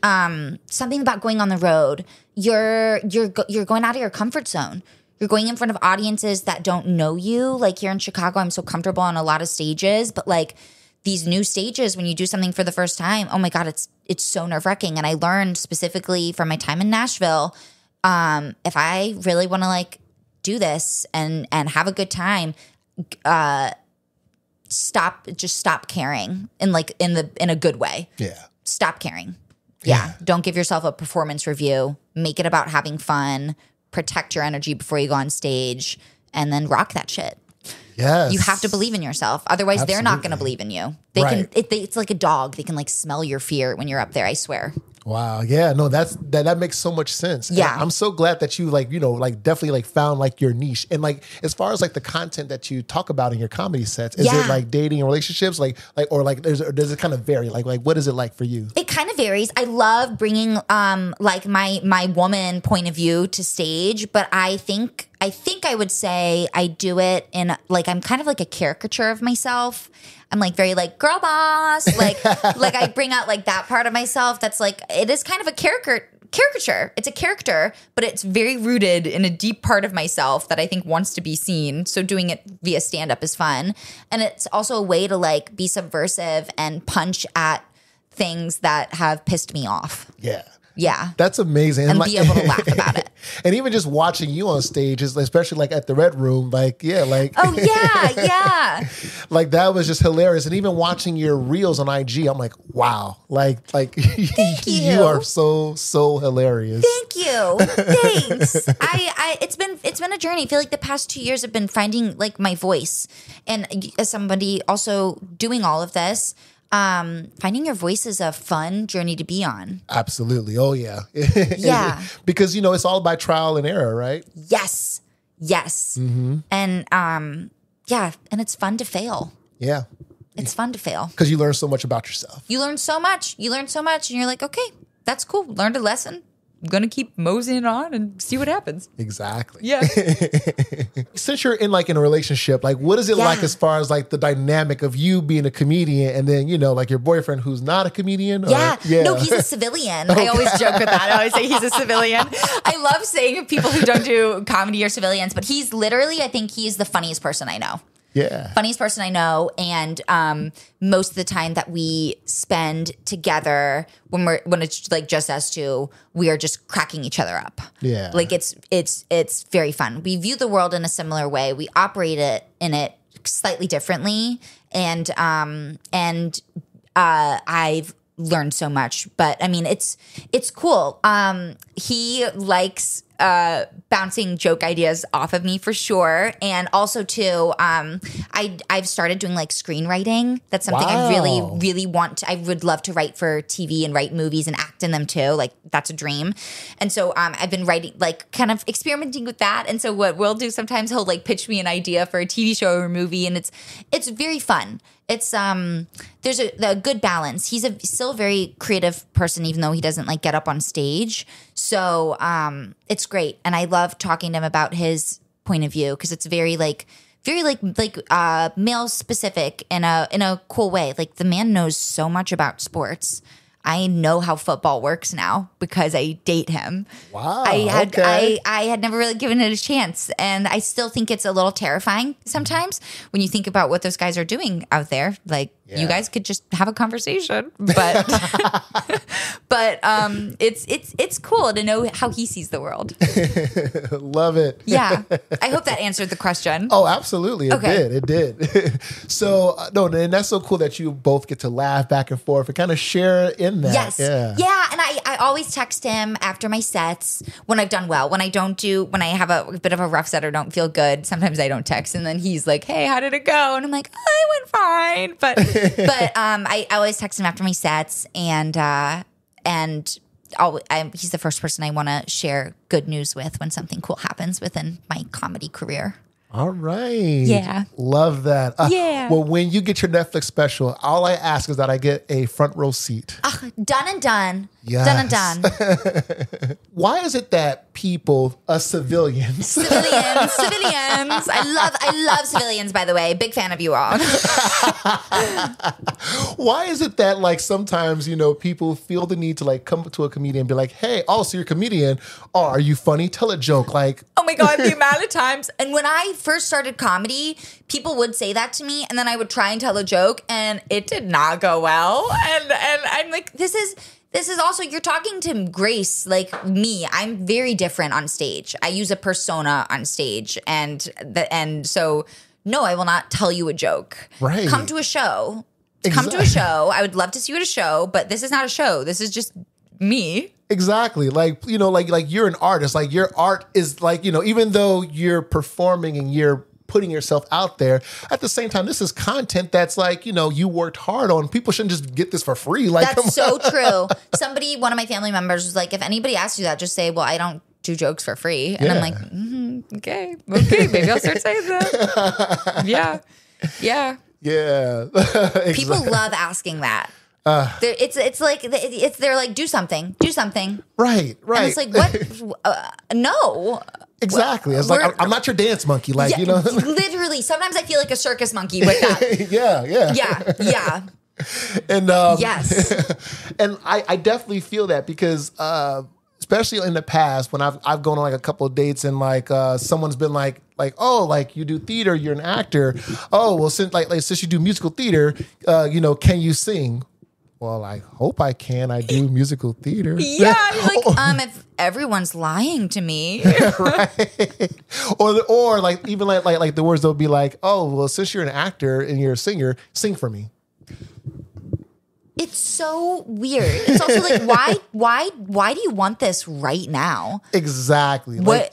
something about going on the road. You're going out of your comfort zone. You're going in front of audiences that don't know you. Like here in Chicago, I'm so comfortable on a lot of stages, but like these new stages, when you do something for the first time, oh my God, it's so nerve-wracking. And I learned specifically from my time in Nashville, if I really want to like do this and have a good time, stop caring in a good way. Yeah. Stop caring. Yeah. Don't give yourself a performance review. Make it about having fun. Protect your energy before you go on stage, and then rock that shit. Yes. You have to believe in yourself. Otherwise, they're not going to believe in you. They can. It's like a dog. They can like smell your fear when you're up there. I swear. Wow. Yeah. No, that makes so much sense. Yeah. And I'm so glad that you definitely found like your niche. And like, as far as like the content that you talk about in your comedy sets, is it like dating and relationships? Does it kind of vary? Like what is it like for you? It kind of varies. I love bringing like my woman point of view to stage, but I think I would say I do it in like, I'm kind of like a caricature of myself. I'm like very like girl boss, like I bring out like that part of myself that's like, it is kind of a caricature. It's a character, but it's very rooted in a deep part of myself that I think wants to be seen. So doing it via stand-up is fun. And it's also a way to like be subversive and punch at things that have pissed me off. Yeah. Yeah. That's amazing. And be able to laugh about it. And even just watching you on stage, especially like at the Red Room, like, yeah, like. Oh, yeah. Like that was just hilarious. And even watching your reels on IG, I'm like, wow. Like Thank you. You are so hilarious. Thank you. Thanks. It's been a journey. I feel like the past 2 years have been finding like my voice. And as somebody also doing all of this, finding your voice is a fun journey to be on. Absolutely. Oh yeah. Yeah. Because it's all by trial and error, right? Yes. Mm-hmm. And and it's fun to fail. Yeah. It's fun to fail. Because you learn so much about yourself. You learn so much and you're like, okay, that's cool. Learned a lesson. I'm going to keep moseying on and see what happens. Exactly. Yeah. Since you're in a relationship, like what is it like as far as like the dynamic of you being a comedian and then, like your boyfriend who's not a comedian? Yeah. No, he's a civilian. I always joke with that. I always say he's a civilian. I love saying people who don't do comedy are civilians, but he's literally, I think he's the funniest person I know. Yeah. Funniest person I know. And most of the time that we spend together when it's like just us two, we are just cracking each other up. Yeah. Like it's very fun. We view the world in a similar way. We operate in it slightly differently. And I've learned so much. But I mean it's cool. He likes bouncing joke ideas off of me for sure. And also too, I've started doing like screenwriting. That's something I really, really want to, I would love to write for TV and write movies and act in them too. Like that's a dream. And so I've been writing, like kind of experimenting with that. And so what we'll do sometimes, he'll like pitch me an idea for a TV show or a movie, and it's very fun. It's there's a good balance. He's still a very creative person, even though he doesn't like get up on stage. So it's great, and I love talking to him about his point of view because it's very male specific in a cool way. Like the man knows so much about sports. I know how football works now because I date him. Wow. I had never really given it a chance. And I still think it's a little terrifying sometimes when you think about what those guys are doing out there. Like you guys could just have a conversation. But it's cool to know how he sees the world. Love it. Yeah. I hope that answered the question. Oh, absolutely. It did. So, no, and that's so cool that you both get to laugh back and forth and kind of share in that. Yes. Yeah. And I always text him after my sets when I've done well. When I have a bit of a rough set or don't feel good, sometimes I don't text. And then he's like, hey, how did it go? And I'm like, oh, it went fine. But I always text him after my sets, and he's the first person I want to share good news with when something cool happens within my comedy career. All right. Yeah. Love that. Yeah. Well, when you get your Netflix special, all I ask is that I get a front row seat. Done and done. Yes. Done and done. Why is it that people, civilians. I love civilians, by the way. Big fan of you all. Why is it that like sometimes, people feel the need to like come to a comedian and be like, hey, so you're a comedian. Oh, are you funny? Tell a joke. Like, oh my God, the amount of times. And when I first started comedy, people would say that to me, and then I would try and tell a joke and it did not go well. And I'm like, this is also, you're talking to Grace, like me. I'm very different on stage. I use a persona on stage, and so no, I will not tell you a joke. Right. Come to a show. Exactly. Come to a show. I would love to see you at a show, but this is not a show. This is just me. Exactly. Like, you know, like you're an artist. Like your art is like, you know, even though you're performing and you're putting yourself out there, at the same time, this is content that's like, you know, you worked hard on. People shouldn't just get this for free. Like, that's so true. One of my family members was like, if anybody asks you that, just say, well, I don't do jokes for free. And I'm like, okay, maybe I'll start saying that. Yeah. Exactly. People love asking that. It's like they're like, do something. Right. And it's like, what? No. Exactly. It's like, I'm not your dance monkey. Like, yeah, you know, literally. Sometimes I feel like a circus monkey with that. Yeah. And yes. And I definitely feel that because especially in the past when I've gone on like a couple of dates and like someone's been like, oh, like you do theater, you're an actor. Oh, well, since you do musical theater, you know, can you sing? Well, I hope I can. I do musical theater. Yeah, like if everyone's lying to me, right? Or like even like the words they'll be like, oh, well, since you're an actor and you're a singer, sing for me. It's so weird. It's also like, why do you want this right now? Exactly. What?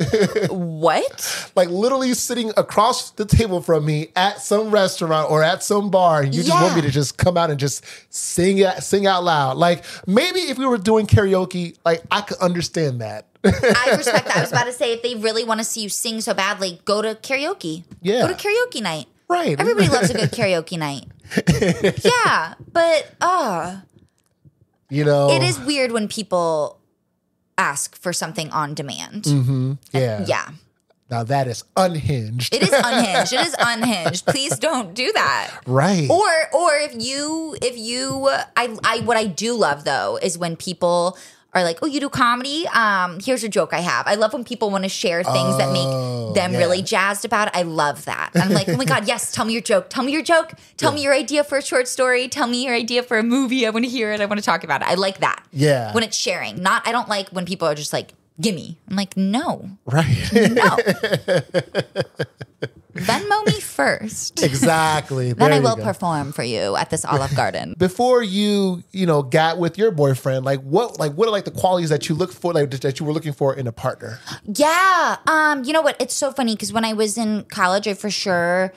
What? Like literally sitting across the table from me at some restaurant or at some bar, and you just want me to just come out and just sing out loud. Like maybe if we were doing karaoke, like I could understand that. I respect that. I was about to say, if they really want to see you sing so badly, go to karaoke. Yeah. Go to karaoke night. Right. Everybody loves a good karaoke night. Yeah, but you know, it is weird when people ask for something on demand. Mm-hmm. Yeah. Yeah. Now that is unhinged. It is unhinged. It is unhinged. Please don't do that. Right. Or if you what I do love though is when people are like, oh, you do comedy? Here's a joke I have. I love when people want to share things that make them really jazzed about it. I love that. And I'm like, oh my God, yes, tell me your joke. Tell me your joke. Tell me your idea for a short story. Tell me your idea for a movie. I want to hear it. I want to talk about it. I like that. Yeah. When it's sharing. I don't like when people are just like, gimme. I'm like, no. Right. No. Venmo me first. Exactly. Then I will perform for you at this Olive Garden. Before you got with your boyfriend, what are like the qualities that you look for, like that you were looking for in a partner? Yeah. You know what? It's so funny because when I was in college, I for sure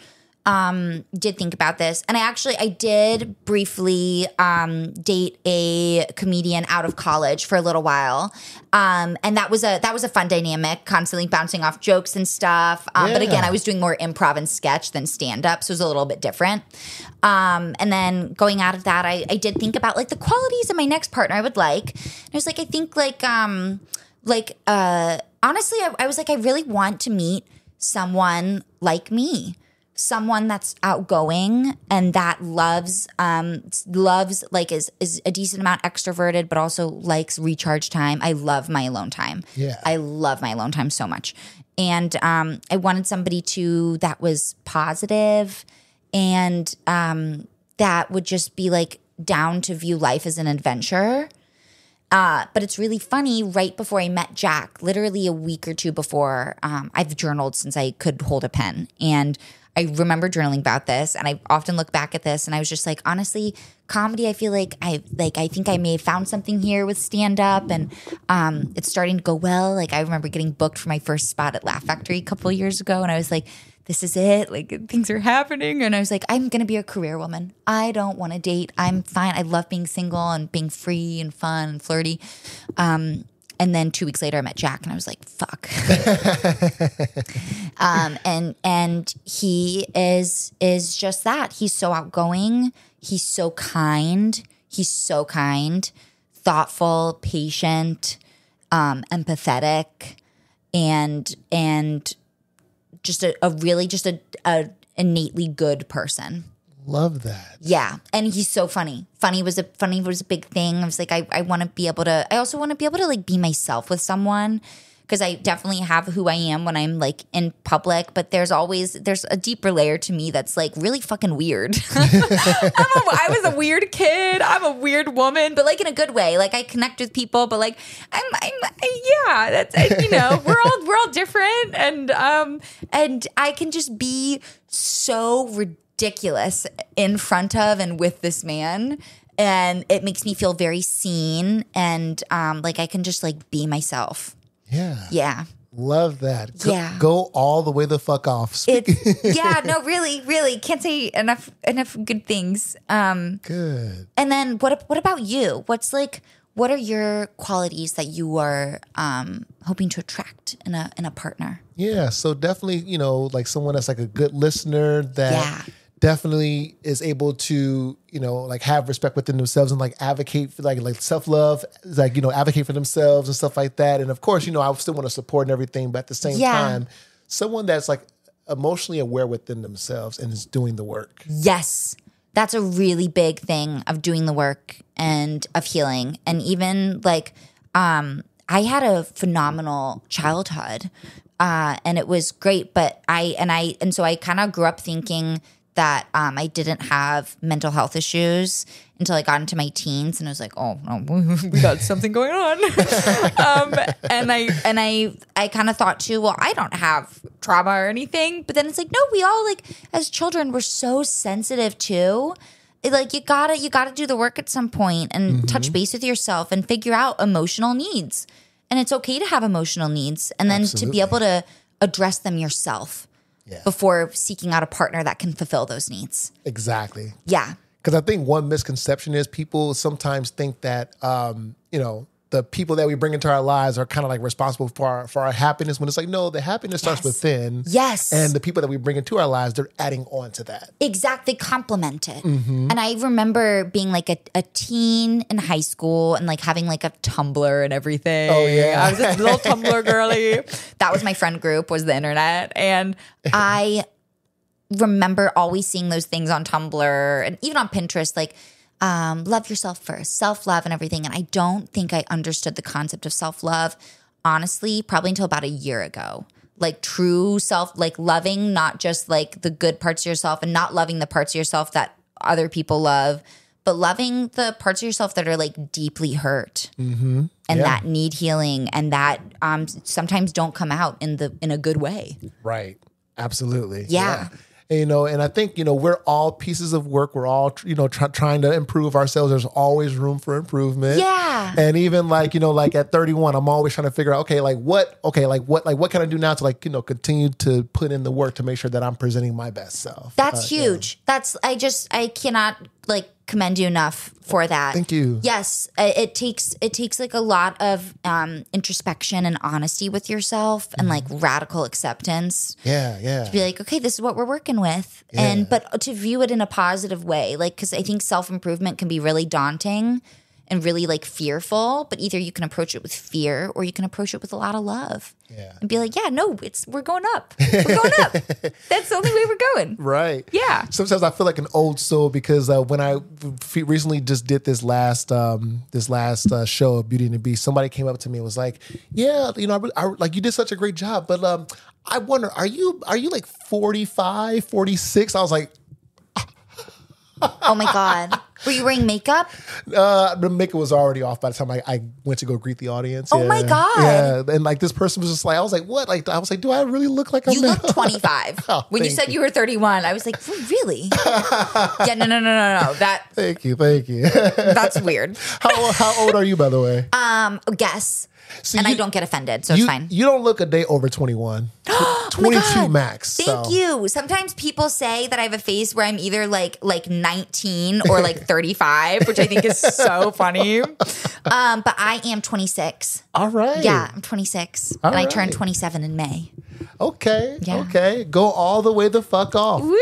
did think about this. And I did briefly date a comedian out of college for a little while. And that was a fun dynamic, constantly bouncing off jokes and stuff. But again, I was doing more improv and sketch than stand-up, so it was a little bit different. And then going out of that, I did think about like the qualities of my next partner I would like. And I was like, I think honestly, I was like, I really want to meet someone like me. Someone that's outgoing and that loves like is a decent amount extroverted, but also likes recharge time. I love my alone time. Yeah, I love my alone time so much. And I wanted somebody that was positive and that would just be like down to view life as an adventure. But it's really funny, right before I met Jack, literally a week or two before, I've journaled since I could hold a pen. And I remember journaling about this, and I often look back at this, and I was just like, honestly, comedy, I feel like I think I may have found something here with stand-up, and it's starting to go well. Like, I remember getting booked for my first spot at Laugh Factory a couple of years ago, and I was like, this is it. Like, things are happening. And I was like, I'm going to be a career woman. I don't want to date. I'm fine. I love being single and being free and fun and flirty. And then 2 weeks later, I met Jack, and I was like, "Fuck." And he is just that. He's so outgoing. He's so kind. Thoughtful, patient, empathetic, and just a innately good person. Love that. Yeah. And he's so funny. Funny was a big thing. I was like, I want to be able to, I also want to be able to like be myself with someone. because I definitely have who I am when I'm like in public, but there's a deeper layer to me that's like really fucking weird. I was a weird kid. I'm a weird woman, but like in a good way. Like I connect with people, but like that's, you know, we're all different, and I can just be so ridiculous in front of and with this man. And it makes me feel very seen, and like I can just like be myself. Yeah. Yeah. Love that. Yeah. Go all the way the fuck off. Yeah, no, really can't say enough good things. Good. And then what about you? What are your qualities that you are hoping to attract in a partner? Yeah, so definitely, you know, like someone that's like a good listener that definitely is able to, you know, like have respect within themselves and like advocate for like self-love, like, you know, advocate for themselves and stuff like that. And of course, you know, I still want to support and everything, but at the same time, someone that's like emotionally aware within themselves and is doing the work. Yes. That's a really big thing of doing the work and of healing. And even like, I had a phenomenal childhood, and it was great, but so I kind of grew up thinking that I didn't have mental health issues until I got into my teens, and I was like, oh, no, we got something going on. And I kind of thought too, well, I don't have trauma or anything, but then it's like, no, we all like as children we're so sensitive too. Like you gotta do the work at some point and touch base with yourself and figure out emotional needs, and it's okay to have emotional needs, and then to be able to address them yourself. Yeah. Before seeking out a partner that can fulfill those needs. Exactly. Yeah. Because I think one misconception is people sometimes think that, you know, the people that we bring into our lives are kind of like responsible for our happiness, when it's like, no, the happiness starts within. Yes. And the people that we bring into our lives, they're adding on to that. Exactly. Complement it. Mm-hmm. And I remember being like a teen in high school and like having like a Tumblr and everything. Oh, yeah. I was this little Tumblr girly. That was my friend group, was the internet. And I remember always seeing those things on Tumblr and even on Pinterest, like, love yourself first, self-love and everything. And I don't think I understood the concept of self-love, honestly, probably until about a year ago. Like true self, like loving, not just like the good parts of yourself and not loving the parts of yourself that other people love, but loving the parts of yourself that are like deeply hurt and that need healing and that sometimes don't come out in a good way. Right. Absolutely. Yeah. You know, and I think, you know, we're all pieces of work. We're all, you know, trying to improve ourselves. There's always room for improvement. Yeah. And even like, you know, like at 31, I'm always trying to figure out, what can I do now to like, you know, continue to put in the work to make sure that I'm presenting my best self. That's huge. Yeah. I cannot like commend you enough for that. Thank you. Yes. It takes like a lot of introspection and honesty with yourself and like radical acceptance. Yeah. Yeah. To be like, okay, this is what we're working with. Yeah. But to view it in a positive way, like, cause I think self-improvement can be really daunting and really like fearful, but either you can approach it with fear or you can approach it with a lot of love. Yeah. And be like, yeah, no, we're going up. We're going up. That's the only way we're going. Right. Yeah. Sometimes I feel like an old soul because when I recently just did this last show of Beauty and the Beast, somebody came up to me and was like, yeah, you know, I like you did such a great job, but I wonder, are you like 45, 46? I was like, oh my God. Were you wearing makeup? The makeup was already off by the time I went to go greet the audience. Oh my God. Yeah. And like this person was just like, I was like, what? Like, I was like, do I really look like you look 25. When you said you were 31, I was like, really? Yeah, no. That. Thank you. That's weird. How old are you, by the way? Guess. See, I don't get offended, so it's fine. You don't look a day over 21. 22 max. Thank you. Sometimes people say that I have a face where I'm either like 19 or like 35, which I think is so funny. But I am 26. All right. Yeah, I'm 26. All and right. I turned 27 in May. Okay. Yeah. Okay. Go all the way the fuck off. Woo!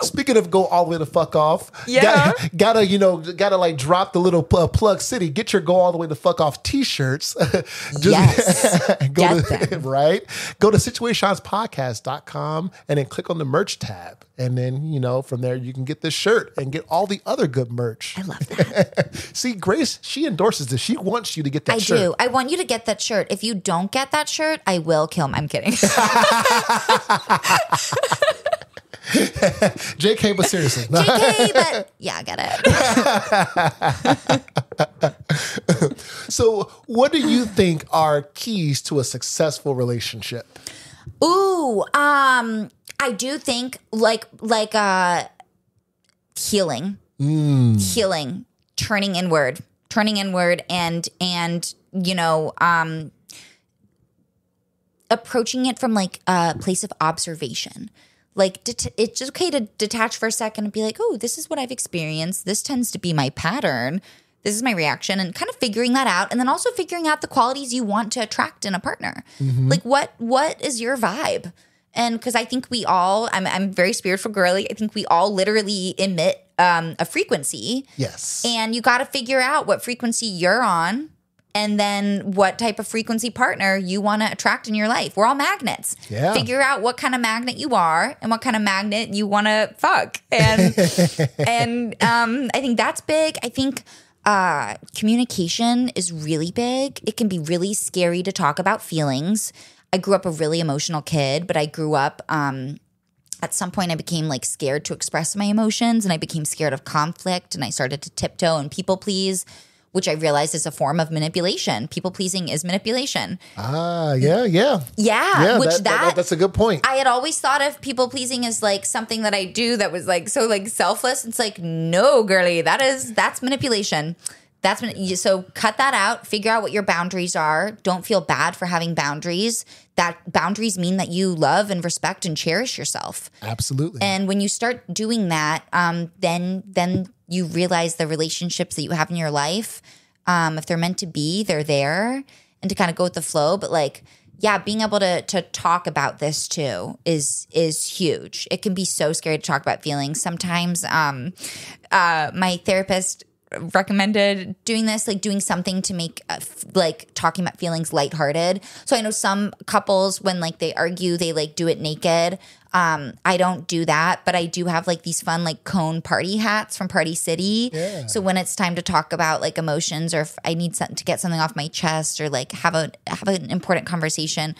Speaking of go all the way the fuck off, gotta like drop the little plug city. Get your go all the way the fuck off t-shirts. Yes. Right? Go to situationspodcast.com and then click on the merch tab. And then, from there you can get this shirt and get all the other good merch. I love that. See, Grace, she endorses this. She wants you to get that shirt. I do. I want you to get that shirt. If you don't get that shirt, I will kill him. I'm kidding. JK, but seriously. JK, but yeah, I get it. So what do you think are keys to a successful relationship? Ooh, I do think like healing, turning inward and approaching it from like a place of observation. Like it's okay to detach for a second and be like, oh, this is what I've experienced. This tends to be my pattern. This is my reaction, and kind of figuring that out. And then also figuring out the qualities you want to attract in a partner. Mm-hmm. Like what is your vibe? And because I think we all, I'm very spiritual girly. I think we all literally emit a frequency. Yes. And you got to figure out what frequency you're on. And then what type of frequency partner you want to attract in your life. We're all magnets. Yeah. Figure out what kind of magnet you are and what kind of magnet you want to fuck. And I think that's big. I think communication is really big. It can be really scary to talk about feelings. I grew up a really emotional kid, but I grew up at some point I became like scared to express my emotions, and I became scared of conflict, and I started to tiptoe and people please, which I realized is a form of manipulation. People pleasing is manipulation. Yeah, which that's a good point. I had always thought of people pleasing as like something that I do that was like so like selfless. It's like, no, girly, that's manipulation. So cut that out. Figure out what your boundaries are. Don't feel bad for having boundaries. That boundaries mean that you love and respect and cherish yourself. Absolutely. And when you start doing that, then you realize the relationships that you have in your life, if they're meant to be, they're there, and to kind of go with the flow. But like, yeah, being able to talk about this too is huge. It can be so scary to talk about feelings. Sometimes my therapist recommended doing this, like doing something to make like talking about feelings lighthearted. So I know some couples, when like they argue, they like do it naked. I don't do that, but I do have like these fun like cone party hats from Party City. Yeah. So when it's time to talk about like emotions, or if I need to get something off my chest, or like have an important conversation,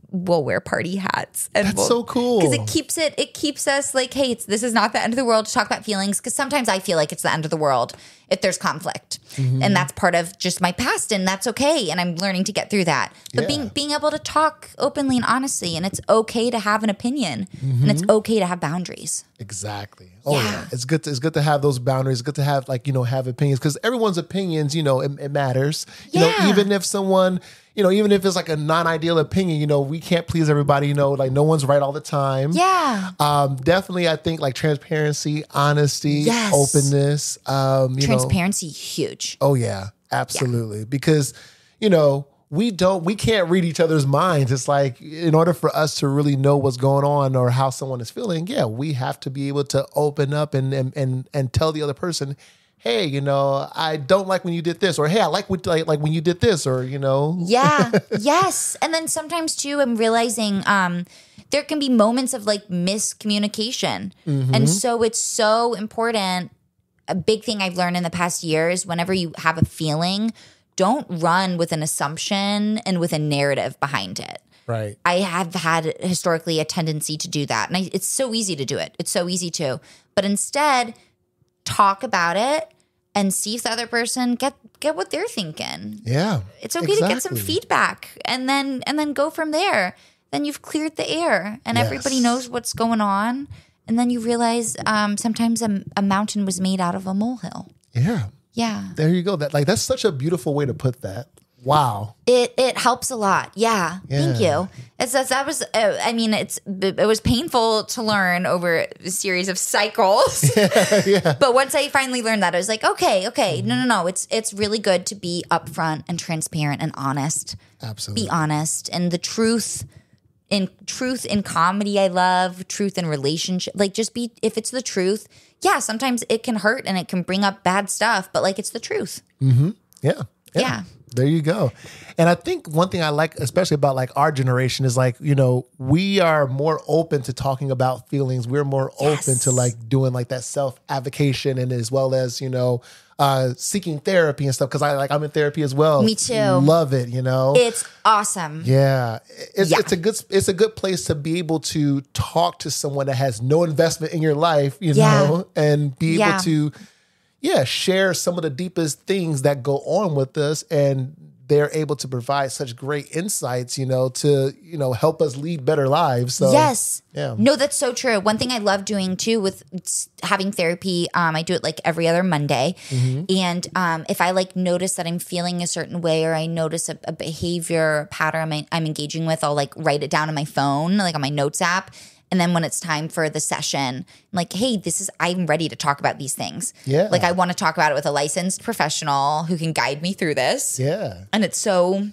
we'll wear party hats. And that's so cool, because it keeps us like, hey, this is not the end of the world to talk about feelings. Because sometimes I feel like it's the end of the world if there's conflict, and that's part of just my past, and that's okay. And I'm learning to get through that. But being able to talk openly and honestly, and it's okay to have an opinion. And it's okay to have boundaries. Exactly. Oh yeah. It's good to have those boundaries. It's good to have have opinions, because everyone's opinions, it matters. Even if someone, even if it's like a non-ideal opinion, we can't please everybody, like no one's right all the time. Yeah. Definitely, I think like transparency, honesty, openness. Transparency, huge. Oh yeah, absolutely. Yeah. Because, we can't read each other's minds. It's like, in order for us to really know what's going on or how someone is feeling, we have to be able to open up and tell the other person, hey, I don't like when you did this, or hey, I like when you did this, or Yeah. Yes. And then sometimes too, I'm realizing there can be moments of like miscommunication. And so it's so important. A big thing I've learned in the past year is whenever you have a feeling, don't run with an assumption and with a narrative behind it. Right. I have had historically a tendency to do that. And it's so easy to do it. It's so easy to. But instead, talk about it and see if the other person get what they're thinking. Yeah. It's okay to get some feedback and then go from there. Then you've cleared the air and everybody knows what's going on. And then you realize sometimes a mountain was made out of a molehill. Yeah. Yeah. There you go. That's such a beautiful way to put that. Wow. It helps a lot. Yeah. Thank you. It was painful to learn over a series of cycles. But once I finally learned that, I was like, okay. No. It's really good to be upfront and transparent and honest. Absolutely. Be honest. And the truth in truth in comedy, I love truth in relationship. Like, just be, if it's the truth, yeah, sometimes it can hurt and it can bring up bad stuff, but like, it's the truth. Mm-hmm. Yeah. There you go. And I think one thing I like, especially about like our generation, is like, you know, we are more open to talking about feelings. We're more open to like doing like that self-advocation, and as well as, you know, seeking therapy and stuff. Cause I'm in therapy as well. Me too. Love it. You know, it's awesome. Yeah. It's a good place to be able to talk to someone that has no investment in your life, you know, and be able to, share some of the deepest things that go on with us, and they're able to provide such great insights, you know, to, you know, help us lead better lives. So, yes. Yeah. No, that's so true. One thing I love doing too with having therapy, I do it like every other Monday. And if I like notice that I'm feeling a certain way, or I notice a behavior, a pattern I'm engaging with, I'll like write it down on my phone, like on my notes app. And then when it's time for the session, I'm like, hey, I'm ready to talk about these things. Yeah. Like, I want to talk about it with a licensed professional who can guide me through this. Yeah. And it's so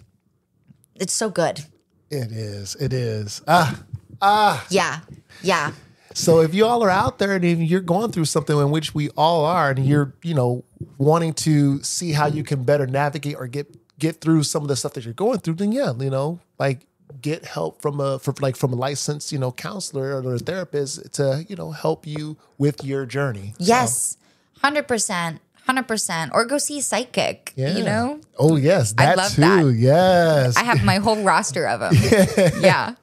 good. It is. Yeah. Yeah. So if you all are out there and if you're going through something, in which we all are, and you're, you know, wanting to see how you can better navigate or get through some of the stuff that you're going through, then you know, like, get help from a licensed, you know, counselor or a therapist to, you know, help you with your journey. Yes. 100%. Or go see a psychic, you know? Oh, yes. That I love too. That. Yes. I have my whole roster of them. Yeah.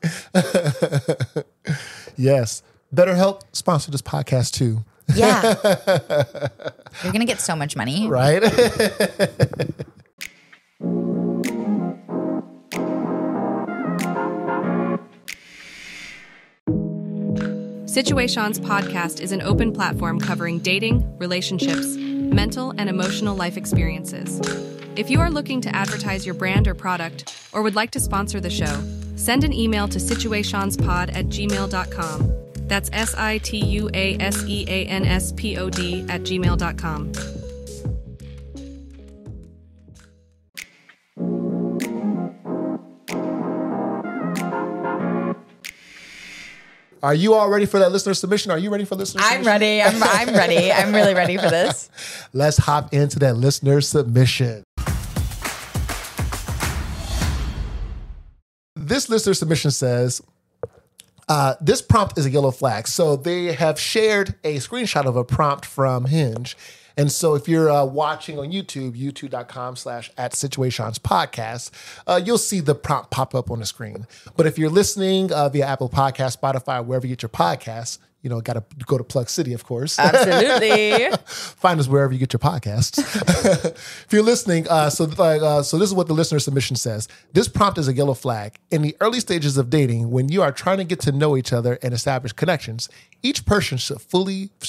Yes. BetterHelp sponsor this podcast too. Yeah. You're going to get so much money. Right? Situaseans podcast is an open platform covering dating, relationships, mental and emotional life experiences. If you are looking to advertise your brand or product, or would like to sponsor the show, send an email to situaseanspod@gmail.com. That's situaseanspod@gmail.com. Are you all ready for that listener submission? Are you ready for listener submission? I'm ready. I'm ready. I'm really ready for this. Let's hop into that listener submission. This listener submission says, this prompt is a yellow flag. So they have shared a screenshot of a prompt from Hinge. And so if you're watching on YouTube, youtube.com/@Situaseans you'll see the prompt pop up on the screen. But if you're listening via Apple Podcasts, Spotify, wherever you get your podcasts, you know, got to go to Plug City, of course. Absolutely. Find us wherever you get your podcasts. If you're listening, so this is what the listener submission says. This prompt is a yellow flag. In the early stages of dating, when you are trying to get to know each other and establish connections, each person should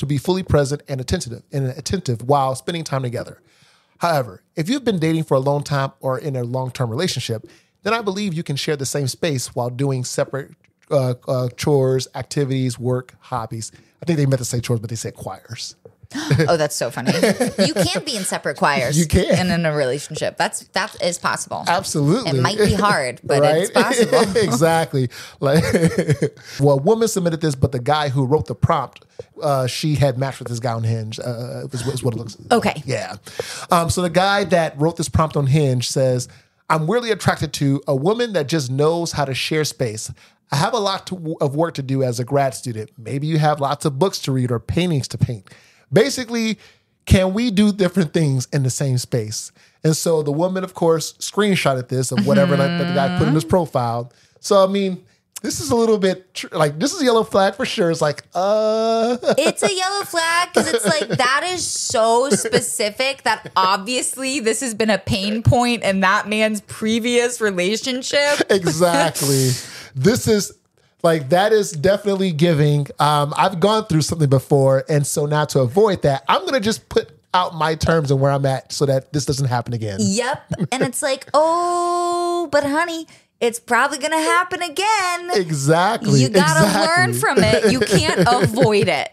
be fully present and attentive while spending time together. However, if you've been dating for a long time or in a long-term relationship, then I believe you can share the same space while doing separate chores, activities, work, hobbies. I think they meant to say chores, but they said choirs. Oh, that's so funny. You can be in separate choirs. You can. And in a relationship. That is possible. Absolutely. It might be hard, but it's possible. Exactly. Like, well, a woman submitted this, but the guy who wrote the prompt, she had matched with this guy on Hinge. Is what it looks like. Okay. Yeah. So the guy that wrote this prompt on Hinge says, I'm really attracted to a woman that just knows how to share space. I have a lot of work to do as a grad student. Maybe you have lots of books to read or paintings to paint. Basically, can we do different things in the same space? And so the woman, of course, screenshotted this of whatever that the guy put in his profile. So, I mean, this is a little bit this is a yellow flag for sure. It's like, It's a yellow flag because it's like, that is so specific that obviously this has been a pain point in that man's previous relationship. Exactly. This is like, that is definitely giving. I've gone through something before. And so now to avoid that, I'm going to just put out my terms and where I'm at so that this doesn't happen again. Yep. And it's like, oh, but honey, it's probably going to happen again. Exactly. You got to learn from it. You can't avoid it.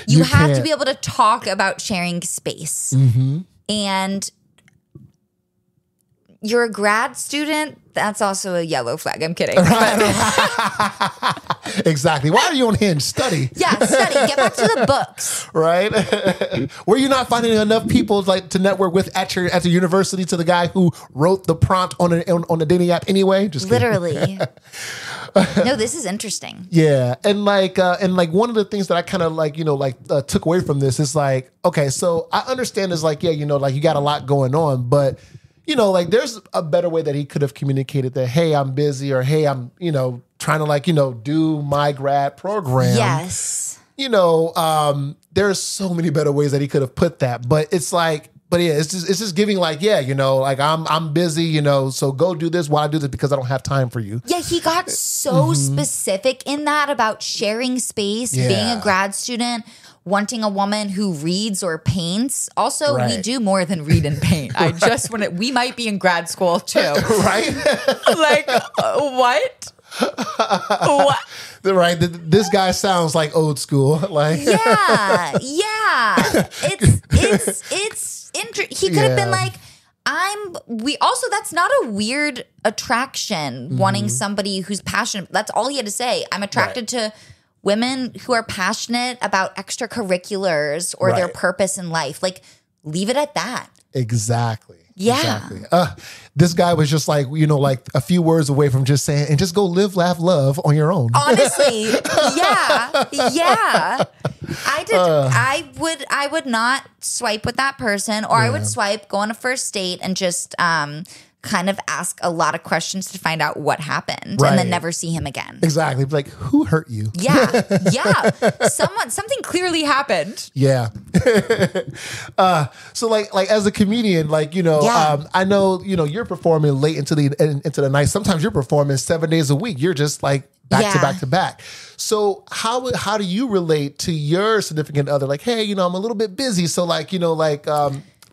You have to be able to talk about sharing space. Mm-hmm. And you're a grad student, that's also a yellow flag. I'm kidding. Exactly. Why are you on Hinge? Study. Yeah, study. Get back to the books. Right? Were you not finding enough people like to network with at your university to the guy who wrote the prompt on the dating app anyway? Just literally. No, this is interesting. Yeah, and one of the things that I kind of took away from this is like, okay, so I understand is like, yeah, you know, like you got a lot going on, but you know, like there's a better way that he could have communicated that, hey, I'm busy, or hey, I'm, you know, trying to like, you know, do my grad program. Yes. You know, there's so many better ways that he could have put that, but it's like, but yeah, it's just giving like, yeah, you know, like I'm busy, you know, so go do this while I do this because I don't have time for you. Yeah, he got so specific in that about sharing space, being a grad student, wanting a woman who reads or paints. Also, we do more than read and paint. I just want to, we might be in grad school too. Right? Like, what? What? Right. This guy sounds like old school. Like, yeah. It's he could have been like, that's not a weird attraction, wanting somebody who's passionate. That's all he had to say. I'm attracted to women who are passionate about extracurriculars or their purpose in life. Like, leave it at that. Exactly. Yeah. Exactly. This guy was just like, you know, like a few words away from just saying, and just go live, laugh, love on your own. Honestly. Yeah. I would not swipe with that person, or I would swipe, go on a first date and just kind of ask a lot of questions to find out what happened and then never see him again. Exactly. Like, who hurt you? Yeah. Something clearly happened. Yeah. So like as a comedian, like, you know, I know, you know, you're performing late into the night. Sometimes you're performing 7 days a week. You're just like back to back to back. So how do you relate to your significant other? Like, hey, you know, I'm a little bit busy. So like, you know, like,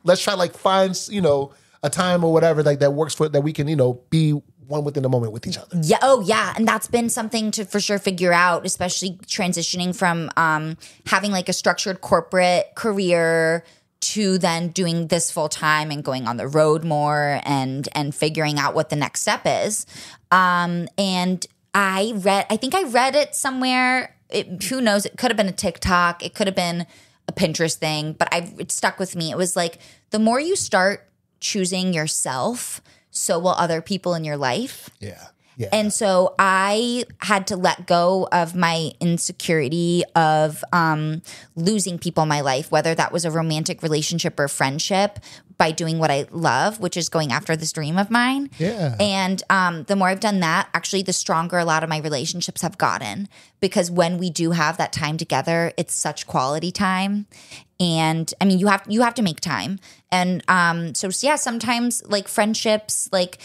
let's try like find, you know, a time or whatever like that works for that we can, you know, be one within the moment with each other. Yeah. Oh, yeah. And that's been something to for sure figure out, especially transitioning from having like a structured corporate career to then doing this full time and going on the road more and figuring out what the next step is. And I think I read it somewhere. Who knows? It could have been a TikTok. It could have been a Pinterest thing, but it stuck with me. It was like, the more you start choosing yourself, so will other people in your life. Yeah. Yeah. And so I had to let go of my insecurity of losing people in my life, whether that was a romantic relationship or friendship, by doing what I love, which is going after this dream of mine. Yeah. And the more I've done that, actually, the stronger a lot of my relationships have gotten, because when we do have that time together, it's such quality time. And I mean, you have to make time. And so yeah, sometimes like friendships, like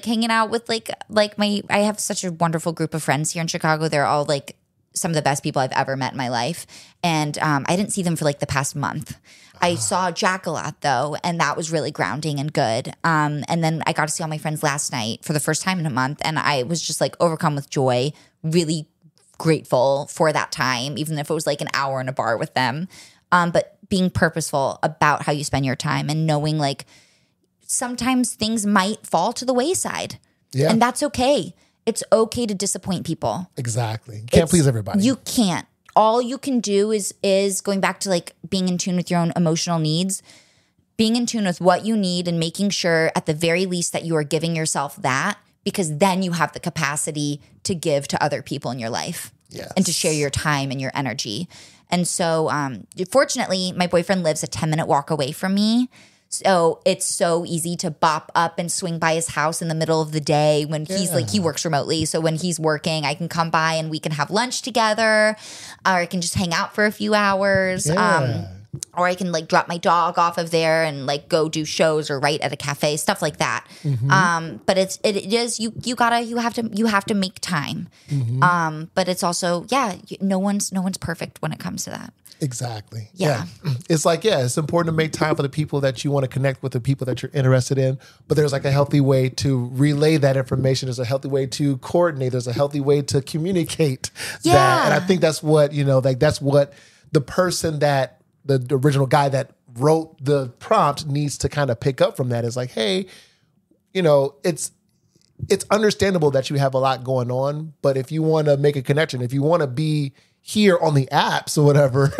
hanging out with like I have such a wonderful group of friends here in Chicago. They're all like some of the best people I've ever met in my life. And I didn't see them for like the past month. I saw Jack a lot though, and that was really grounding and good. And then I got to see all my friends last night for the first time in a month, and I was just like overcome with joy, really grateful for that time, even if it was like an hour in a bar with them. But being purposeful about how you spend your time and knowing like sometimes things might fall to the wayside. Yeah. And that's okay. It's okay to disappoint people. Exactly. You can't please everybody. You can't. All you can do is going back to like being in tune with your own emotional needs, being in tune with what you need and making sure at the very least that you are giving yourself that, because then you have the capacity to give to other people in your life. Yes. And to share your time and your energy. And so fortunately, my boyfriend lives a 10-minute walk away from me. So it's so easy to bop up and swing by his house in the middle of the day when he's like, he works remotely. So when he's working, I can come by and we can have lunch together, or I can just hang out for a few hours. Yeah. Or I can like drop my dog off of there and like go do shows or write at a cafe, stuff like that. Mm-hmm. But it is you have to make time. Mm-hmm. But it's also no one's perfect when it comes to that. Exactly. Yeah. It's like, it's important to make time for the people that you want to connect with, the people that you're interested in. But there's like a healthy way to relay that information. There's a healthy way to coordinate. There's a healthy way to communicate that. And I think that's what, that's what the person that the original guy that wrote the prompt needs to kind of pick up from that is like, hey, you know, it's understandable that you have a lot going on, but if you want to make a connection, if you want to be here on the apps or whatever,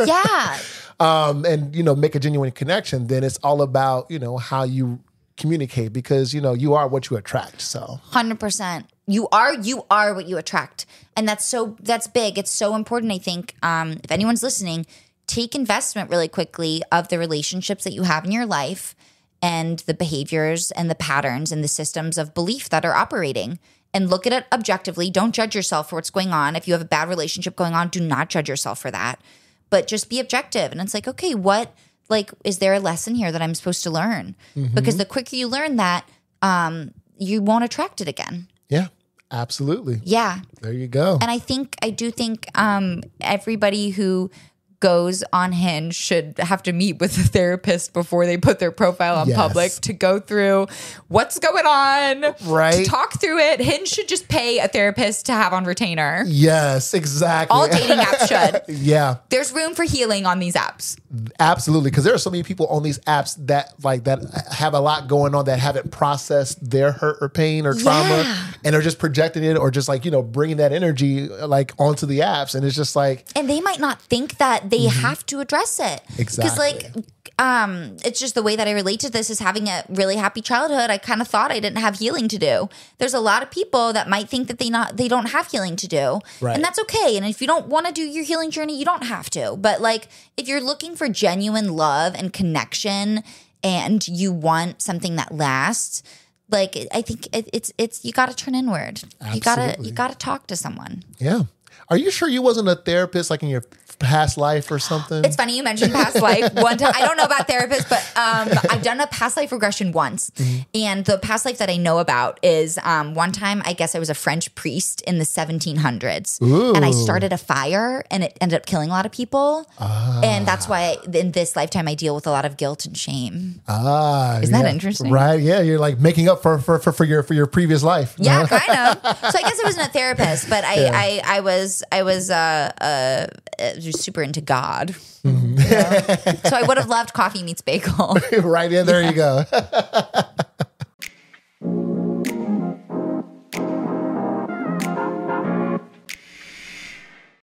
yeah, and, you know, make a genuine connection, then it's all about, you know, how you communicate, because, you know, you are what you attract. So 100%. You are what you attract. And that's big. It's so important. I think, if anyone's listening, take investment really quickly of the relationships that you have in your life and the behaviors and the patterns and the systems of belief that are operating, and look at it objectively. Don't judge yourself for what's going on. If you have a bad relationship going on, do not judge yourself for that, but just be objective. And it's like, okay, is there a lesson here that I'm supposed to learn? Mm-hmm. Because the quicker you learn that, you won't attract it again. Yeah, absolutely. Yeah. There you go. And I do think everybody who goes on Hinge should have to meet with a therapist before they put their profile on public to go through what's going on, right? To talk through it. Hinge should just pay a therapist to have on retainer. Yes, exactly. All dating apps should. Yeah. There's room for healing on these apps. Absolutely, because there are so many people on these apps that have a lot going on that haven't processed their hurt or pain or trauma, and are just projecting it, or just like, you know, bringing that energy like onto the apps, and it's just like, and they might not think that they have to address it. Exactly. Because it's just the way that I relate to this is having a really happy childhood. I kind of thought I didn't have healing to do. There's a lot of people that might think that they don't have healing to do. Right. And that's okay. And if you don't want to do your healing journey, you don't have to. But like, if you're looking for genuine love and connection and you want something that lasts, like, I think it's you got to turn inward. Absolutely. You got to talk to someone. Yeah. Are you sure you wasn't a therapist like in your past life or something? It's funny you mentioned past life. One time, I don't know about therapists, but I've done a past life regression once. Mm-hmm. And the past life that I know about is one time, I guess I was a French priest in the 1700s. Ooh. And I started a fire and it ended up killing a lot of people. And that's why in this lifetime, I deal with a lot of guilt and shame. Isn't that interesting? Right. Yeah. You're like making up for your previous life. Yeah, kind of. So I guess I wasn't a therapist, but I was super into God. Mm-hmm. You know? So I would have loved Coffee Meets Bagel. Right. Yeah, there you go.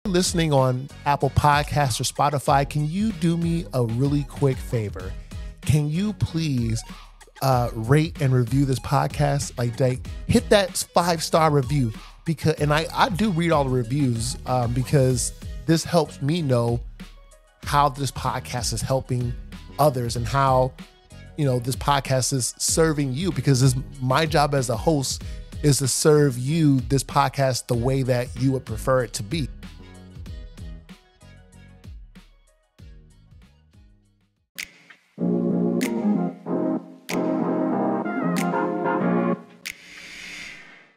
Listening on Apple Podcasts or Spotify, can you do me a really quick favor? Can you please rate and review this podcast? Like hit that 5-star review, because, and I do read all the reviews because this helps me know how this podcast is helping others and how, you know, this podcast is serving you, because my job as a host is to serve you this podcast the way that you would prefer it to be.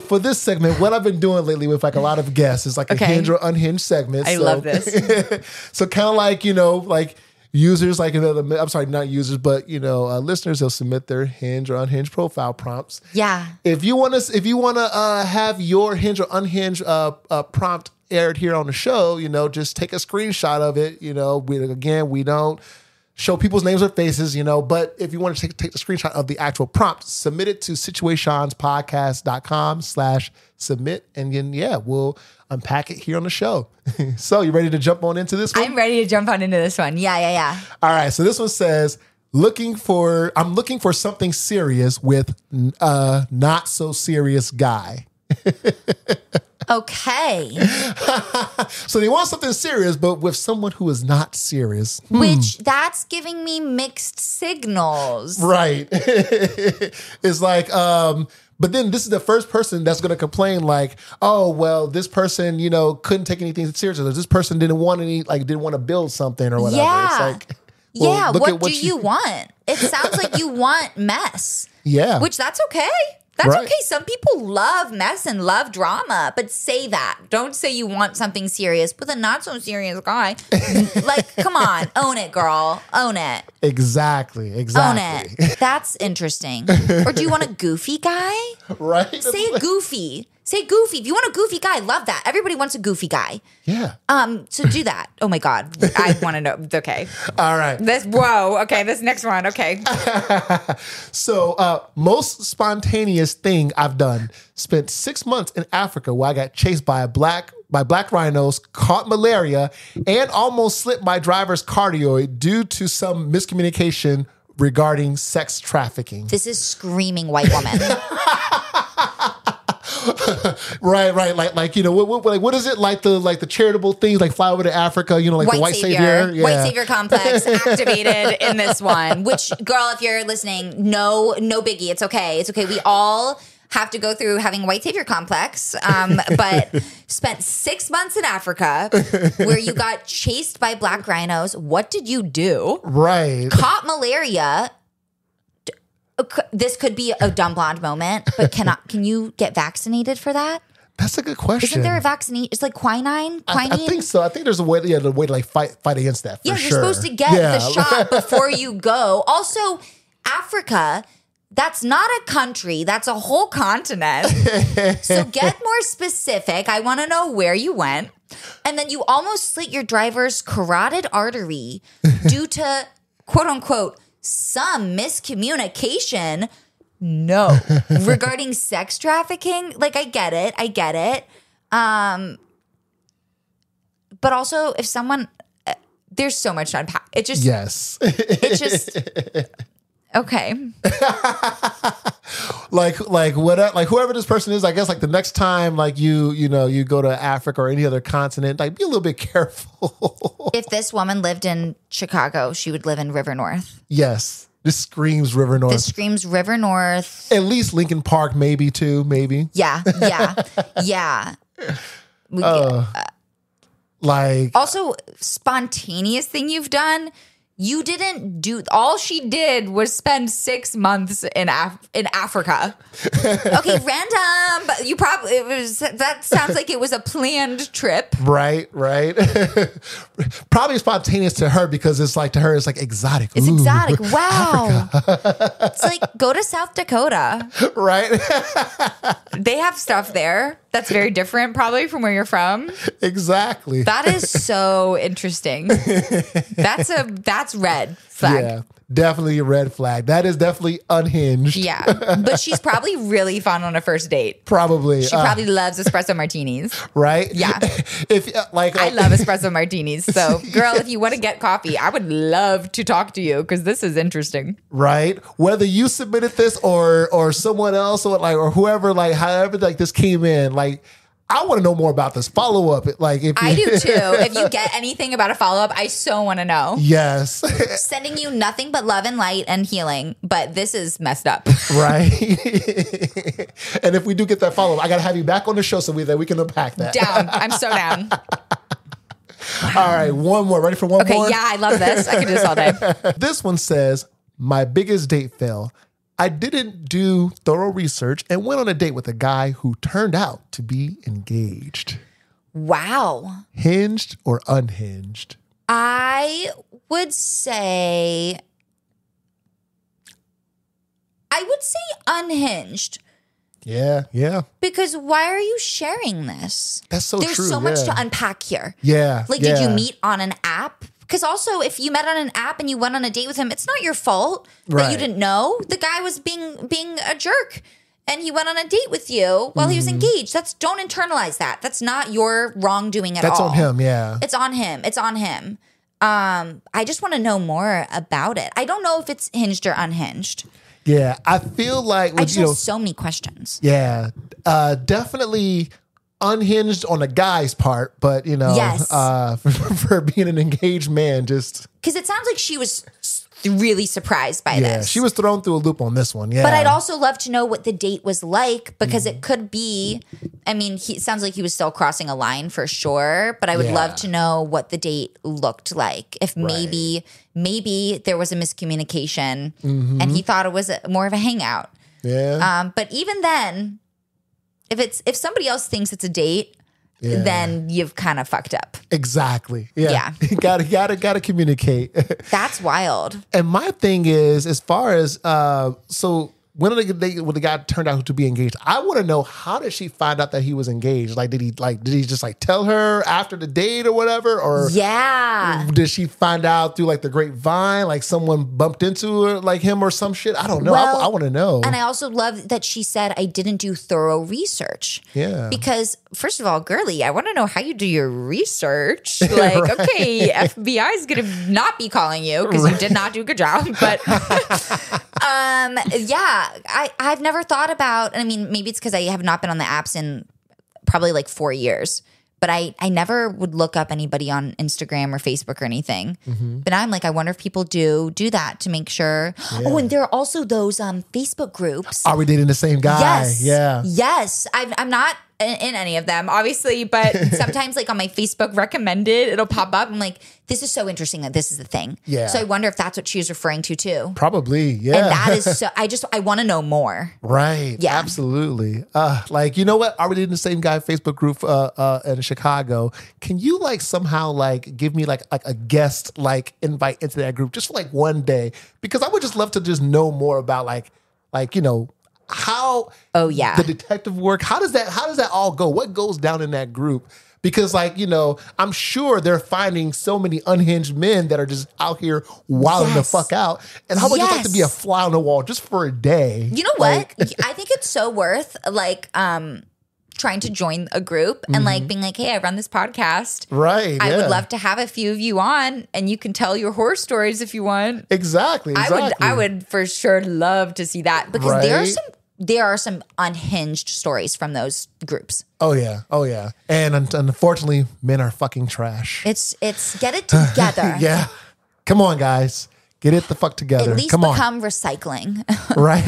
For this segment, what I've been doing lately with like a lot of guests is like a Hinge or Unhinged segment. I love this. So kind of like, you know, like users, like, I'm sorry, not users, but, you know, listeners, they'll submit their Hinge or Unhinged profile prompts. Yeah. If you want to have your Hinge or Unhinged prompt aired here on the show, you know, just take a screenshot of it. You know, we don't show people's names or faces, you know, but if you want to take the screenshot of the actual prompt, submit it to situationspodcast.com/submit. And then, we'll unpack it here on the show. So you ready to jump on into this one? I'm ready to jump on into this one. Yeah. All right. So this one says, I'm looking for something serious with a not so serious guy. Okay. So they want something serious, but with someone who is not serious. Which that's giving me mixed signals. Right. It's like, but then this is the first person that's going to complain like, oh, well, this person, you know, couldn't take anything seriously. This person didn't want to build something or whatever. Yeah. It's like, well, what do you want? It sounds like you want mess. Yeah. Which that's okay. That's right. Okay. Some people love mess and love drama, but say that. Don't say you want something serious with a not so serious guy. Like, come on, own it, girl. Own it. Exactly. Own it. That's interesting. Or do you want a goofy guy? Right. Say a goofy. Say goofy. If you want a goofy guy, love that. Everybody wants a goofy guy. Yeah. So do that. Oh my God. I want to know. Okay. All right. This next one. Okay. So, most spontaneous thing I've done, spent 6 months in Africa where I got chased by black rhinos, caught malaria, and almost slipped my driver's cardioid due to some miscommunication regarding sex trafficking. This is screaming white woman. Right. Like what is it like the charitable things like fly over to Africa, like the white savior? Yeah. White savior complex activated in this one. Which, girl, if you're listening, no biggie. It's okay. We all have to go through having white savior complex, but spent 6 months in Africa where you got chased by black rhinos. What did you do? Right. Caught malaria. This could be a dumb blonde moment, but can you get vaccinated for that? That's a good question. Isn't there a vaccination? It's like quinine? I think so. I think there's a way to like fight against that. For you're sure. Supposed to get the shot before you go. Also, Africa, that's not a country. That's a whole continent. So get more specific. I want to know where you went. And then you almost slit your driver's carotid artery due to, quote unquote, some miscommunication. No. Regarding sex trafficking, like I get it. But also if someone, there's so much to unpack. It just, okay. like whoever this person is, I guess like the next time like you go to Africa or any other continent, like be a little bit careful. If this woman lived in Chicago, she would live in River North. Yes. This screams River North. This screams River North. At least Lincoln Park, maybe too, maybe. Yeah. Like also spontaneous thing you've done. You didn't do. All she did was spend 6 months in Africa. Okay, random. But you probably that sounds like it was a planned trip. Right. Probably spontaneous to her because it's like to her it's like exotic. It's exotic. Wow. It's like go to South Dakota. Right. They have stuff there that's very different probably from where you're from. Exactly. That is so interesting. That's red flag. Yeah, definitely a red flag. That is definitely unhinged. Yeah, but she's probably really fun on a first date. Probably. She probably loves espresso martinis. Right? Yeah. If I love espresso martinis. So, girl, if you want to get coffee, I would love to talk to you because this is interesting. Right? Whether you submitted this or someone else or whoever, like however like this came in, like I want to know more about this follow-up. Like I do too. If you get anything about a follow-up, I so want to know. Yes. Sending you nothing but love and light and healing, but this is messed up. Right. And if we do get that follow-up, I got to have you back on the show so that we can unpack that. Down. I'm so down. All right, one more. Ready for one more? Okay, yeah, I love this. I can do this all day. This one says, my biggest date fail. I didn't do thorough research and went on a date with a guy who turned out to be engaged. Wow. Hinged or unhinged? I would say unhinged. Yeah. Because why are you sharing this? That's so There's true. There's so much to unpack here. Yeah. Like, did you meet on an app? Because also, if you met on an app and you went on a date with him, it's not your fault that you didn't know. The guy was being a jerk and he went on a date with you while he was engaged. Don't internalize that. That's not your wrongdoing at all. That's on him, yeah. It's on him. I just want to know more about it. I don't know if it's hinged or unhinged. Yeah, I feel like... I just have so many questions. Yeah, definitely... unhinged on a guy's part, but yes. For being an engaged man, just because it sounds like she was really surprised by this. Yeah, she was thrown through a loop on this one. Yeah, but I'd also love to know what the date was like because it could be. I mean, it sounds like he was still crossing a line for sure, but I would love to know what the date looked like. If maybe there was a miscommunication and he thought it was more of a hangout. Yeah. But even then. If somebody else thinks it's a date, then you've kind of fucked up. Exactly. Yeah. You gotta communicate. That's wild. And my thing is, as far as so when the guy turned out to be engaged, I want to know, how did she find out that he was engaged? Like, did he just like tell her after the date or whatever? Or did she find out through like the grapevine, like someone bumped into her, like him or some shit? I don't know. Well, I want to know. And I also love that she said, I didn't do thorough research. Yeah. Because first of all, girly, I want to know how you do your research. Like, Right. Okay, FBI is going to not be calling you because you did not do a good job. But I've never thought about, I mean, maybe it's because I have not been on the apps in probably like 4 years. But I never would look up anybody on Instagram or Facebook or anything. Mm-hmm. But I'm like, I wonder if people do that to make sure. Yeah. Oh, and there are also those Facebook groups. Are we dating the same guy? Yes. Yeah. Yes. I'm not in any of them, obviously. But sometimes like on my Facebook recommended, it'll pop up. I'm like, this is so interesting that this is the thing. Yeah. So I wonder if that's what she was referring to too. Probably. Yeah. And that is so, I want to know more. Right. Yeah. Absolutely. Like, you know what? Are we dating the same guy Facebook group in Chicago? Can you like somehow like give me like a guest like invite into that group just for like one day? Because I would just love to just know more about like, you know, how the detective work, how does that all go? What goes down in that group? Because like, you know, I'm sure they're finding so many unhinged men that are just out here wilding the fuck out. And how would you like to be a fly on the wall just for a day? You know what? I think it's so worth like trying to join a group and like being like, hey, I run this podcast. Right. I would love to have a few of you on and you can tell your horror stories if you want. Exactly. I would for sure love to see that because there are some unhinged stories from those groups. Oh yeah. And unfortunately, men are fucking trash. It's get it together. Yeah. Come on, guys. Get it the fuck together. At least become recycling. Right.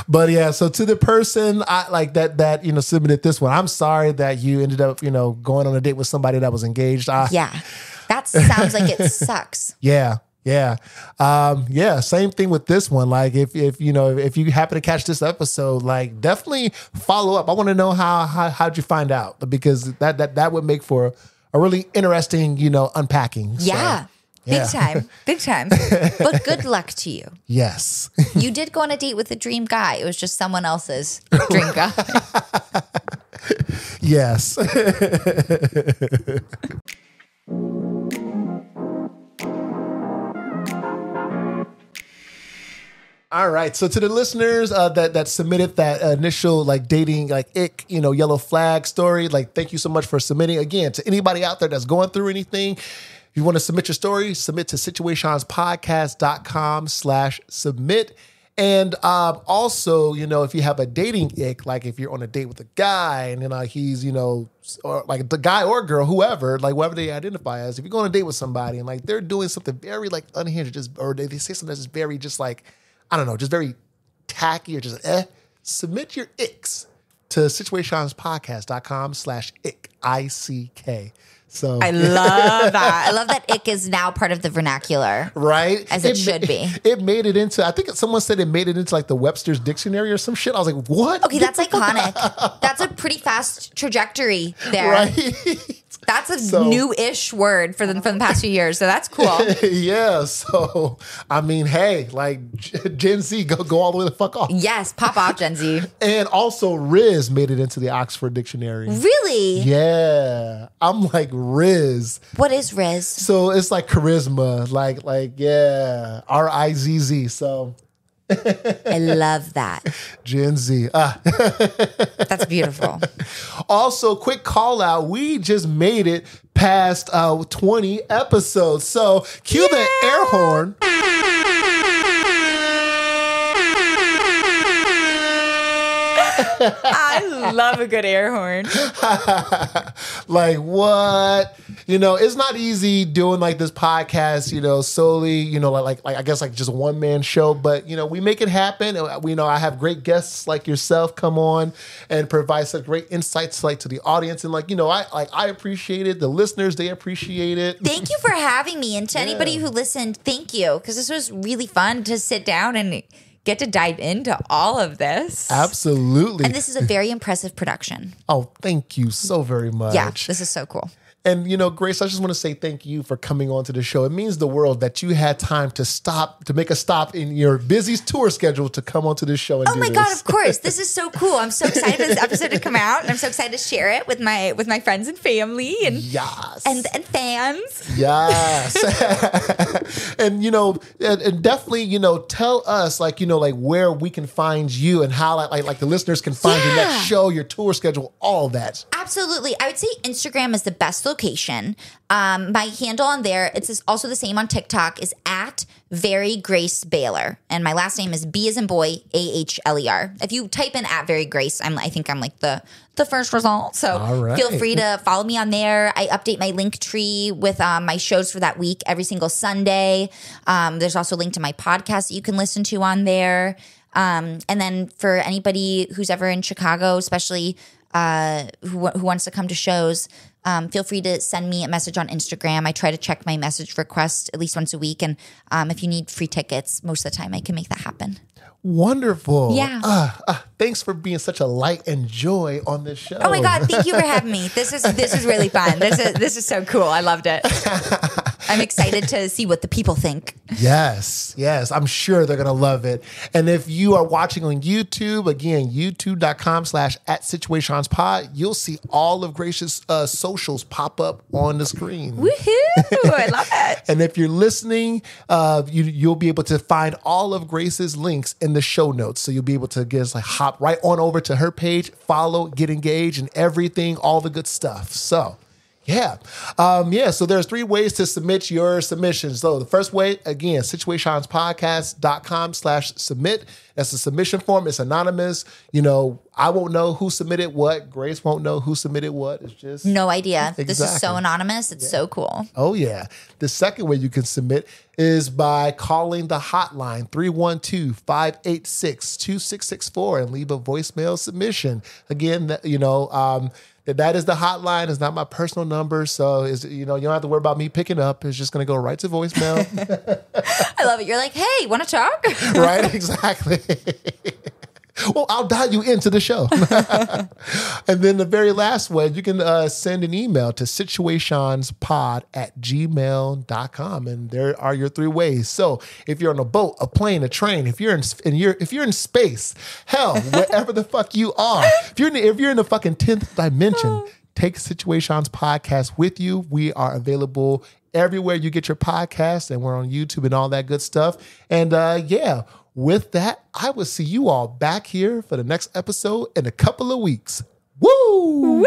But yeah, so to the person I like that you know submitted this one, I'm sorry that you ended up, you know, going on a date with somebody that was engaged. Yeah. That sounds like it sucks. Yeah. Same thing with this one. Like if you happen to catch this episode, like definitely follow up. I want to know how'd you find out, because that would make for a really interesting, you know, unpacking. Yeah. So, Big time. But good luck to you. Yes. You did go on a date with a dream guy. It was just someone else's dream guy. Yes. All right. So to the listeners that submitted that initial like dating like ick, you know, yellow flag story, like thank you so much for submitting. Again, to anybody out there that's going through anything, if you want to submit your story, submit to situationspodcast.com/submit. And also, you know, if you have a dating ick, like if you're on a date with a guy and then he's, you know, or like the guy or girl, whoever they identify as, if you go on a date with somebody and like they're doing something very like unhinged, or they say something that's just very just like, I don't know, just very tacky or just submit your icks to situationspodcast.com/ick, ICK. So I love that. I love that ick is now part of the vernacular. Right? As it should be. It made it into, I think someone said it made it into like the Webster's Dictionary or some shit. I was like, what? Okay, that's iconic. That's a pretty fast trajectory there. Right? That's a new-ish word from the past few years, so that's cool. Yeah, so, I mean, hey, like, Gen Z, go all the way the fuck off. Yes, pop off, Gen Z. And also, Riz made it into the Oxford Dictionary. Really? Yeah. I'm like, Riz. What is Riz? So, it's like charisma, like yeah, RIZZ, so... I love that. Gen Z. That's beautiful. Also, quick call out. We just made it past 20 episodes. So cue the air horn. I love a good air horn. Like what? You know, it's not easy doing like this podcast, you know, solely, you know, like I guess like just a one man show, but you know, we make it happen. We know I have great guests like yourself come on and provide such great insights like to the audience, and like, you know, I appreciate it. The listeners, they appreciate it. Thank you for having me, and to anybody who listened, thank you, because this was really fun to sit down and get to dive into all of this. Absolutely. And this is a very impressive production. Oh, thank you so very much. Yeah, this is so cool. And, Grace, I just want to say thank you for coming on to the show. It means the world that you had time to make a stop in your busy tour schedule to come onto this show and do this. Oh my God, of course. This is so cool. I'm so excited for this episode to come out, and I'm so excited to share it with my friends and family and yes. and fans. Yes. and, and definitely, tell us like where we can find you and how like the listeners can find your next show, your tour schedule, all that. Absolutely. I would say Instagram is the best location. My handle on there, it's also the same on TikTok, is at Very Grace Bahler. And my last name is B as in boy, AHLER. If you type in at Very Grace, I think I'm like the first result. So feel free to follow me on there. I update my link tree with my shows for that week every single Sunday. There's also a link to my podcast that you can listen to on there. And then for anybody who's ever in Chicago, especially who wants to come to shows, feel free to send me a message on Instagram. I try to check my message request at least once a week. And if you need free tickets, most of the time I can make that happen. Wonderful. Yeah. Thanks for being such a light and joy on this show. Oh my God. Thank you for having me. This is really fun. This is so cool. I loved it. I'm excited to see what the people think. Yes. I'm sure they're going to love it. And if you are watching on YouTube, again, youtube.com/@situationspod, you'll see all of Grace's socials pop up on the screen. Woohoo! I love it. And if you're listening, you'll be able to find all of Grace's links in the show notes. So you'll be able to just hop right on over to her page, follow, get engaged, and everything, all the good stuff. So so there's 3 ways to submit your submissions. So the first way, again, situationspodcast.com/submit. That's a submission form. It's anonymous. I won't know who submitted what. Grace won't know who submitted what. It's just no idea. Exactly. This is so anonymous. It's so cool. Oh, yeah. The second way you can submit is by calling the hotline 312-586-2664 and leave a voicemail submission. Again, that is the hotline. It's not my personal number. So you don't have to worry about me picking up. It's just going to go right to voicemail. I love it. You're like, hey, want to talk? Right, exactly. Well, I'll dial you into the show. And then the very last way, you can send an email to situationspod@gmail.com. And there are your 3 ways. So if you're on a boat, a plane, a train, if you're in space, hell, wherever the fuck you are, if you're in the fucking 10th dimension, take Situations Podcast with you. We are available everywhere you get your podcast, and we're on YouTube and all that good stuff. And with that, I will see you all back here for the next episode in a couple of weeks. Woo! Woo!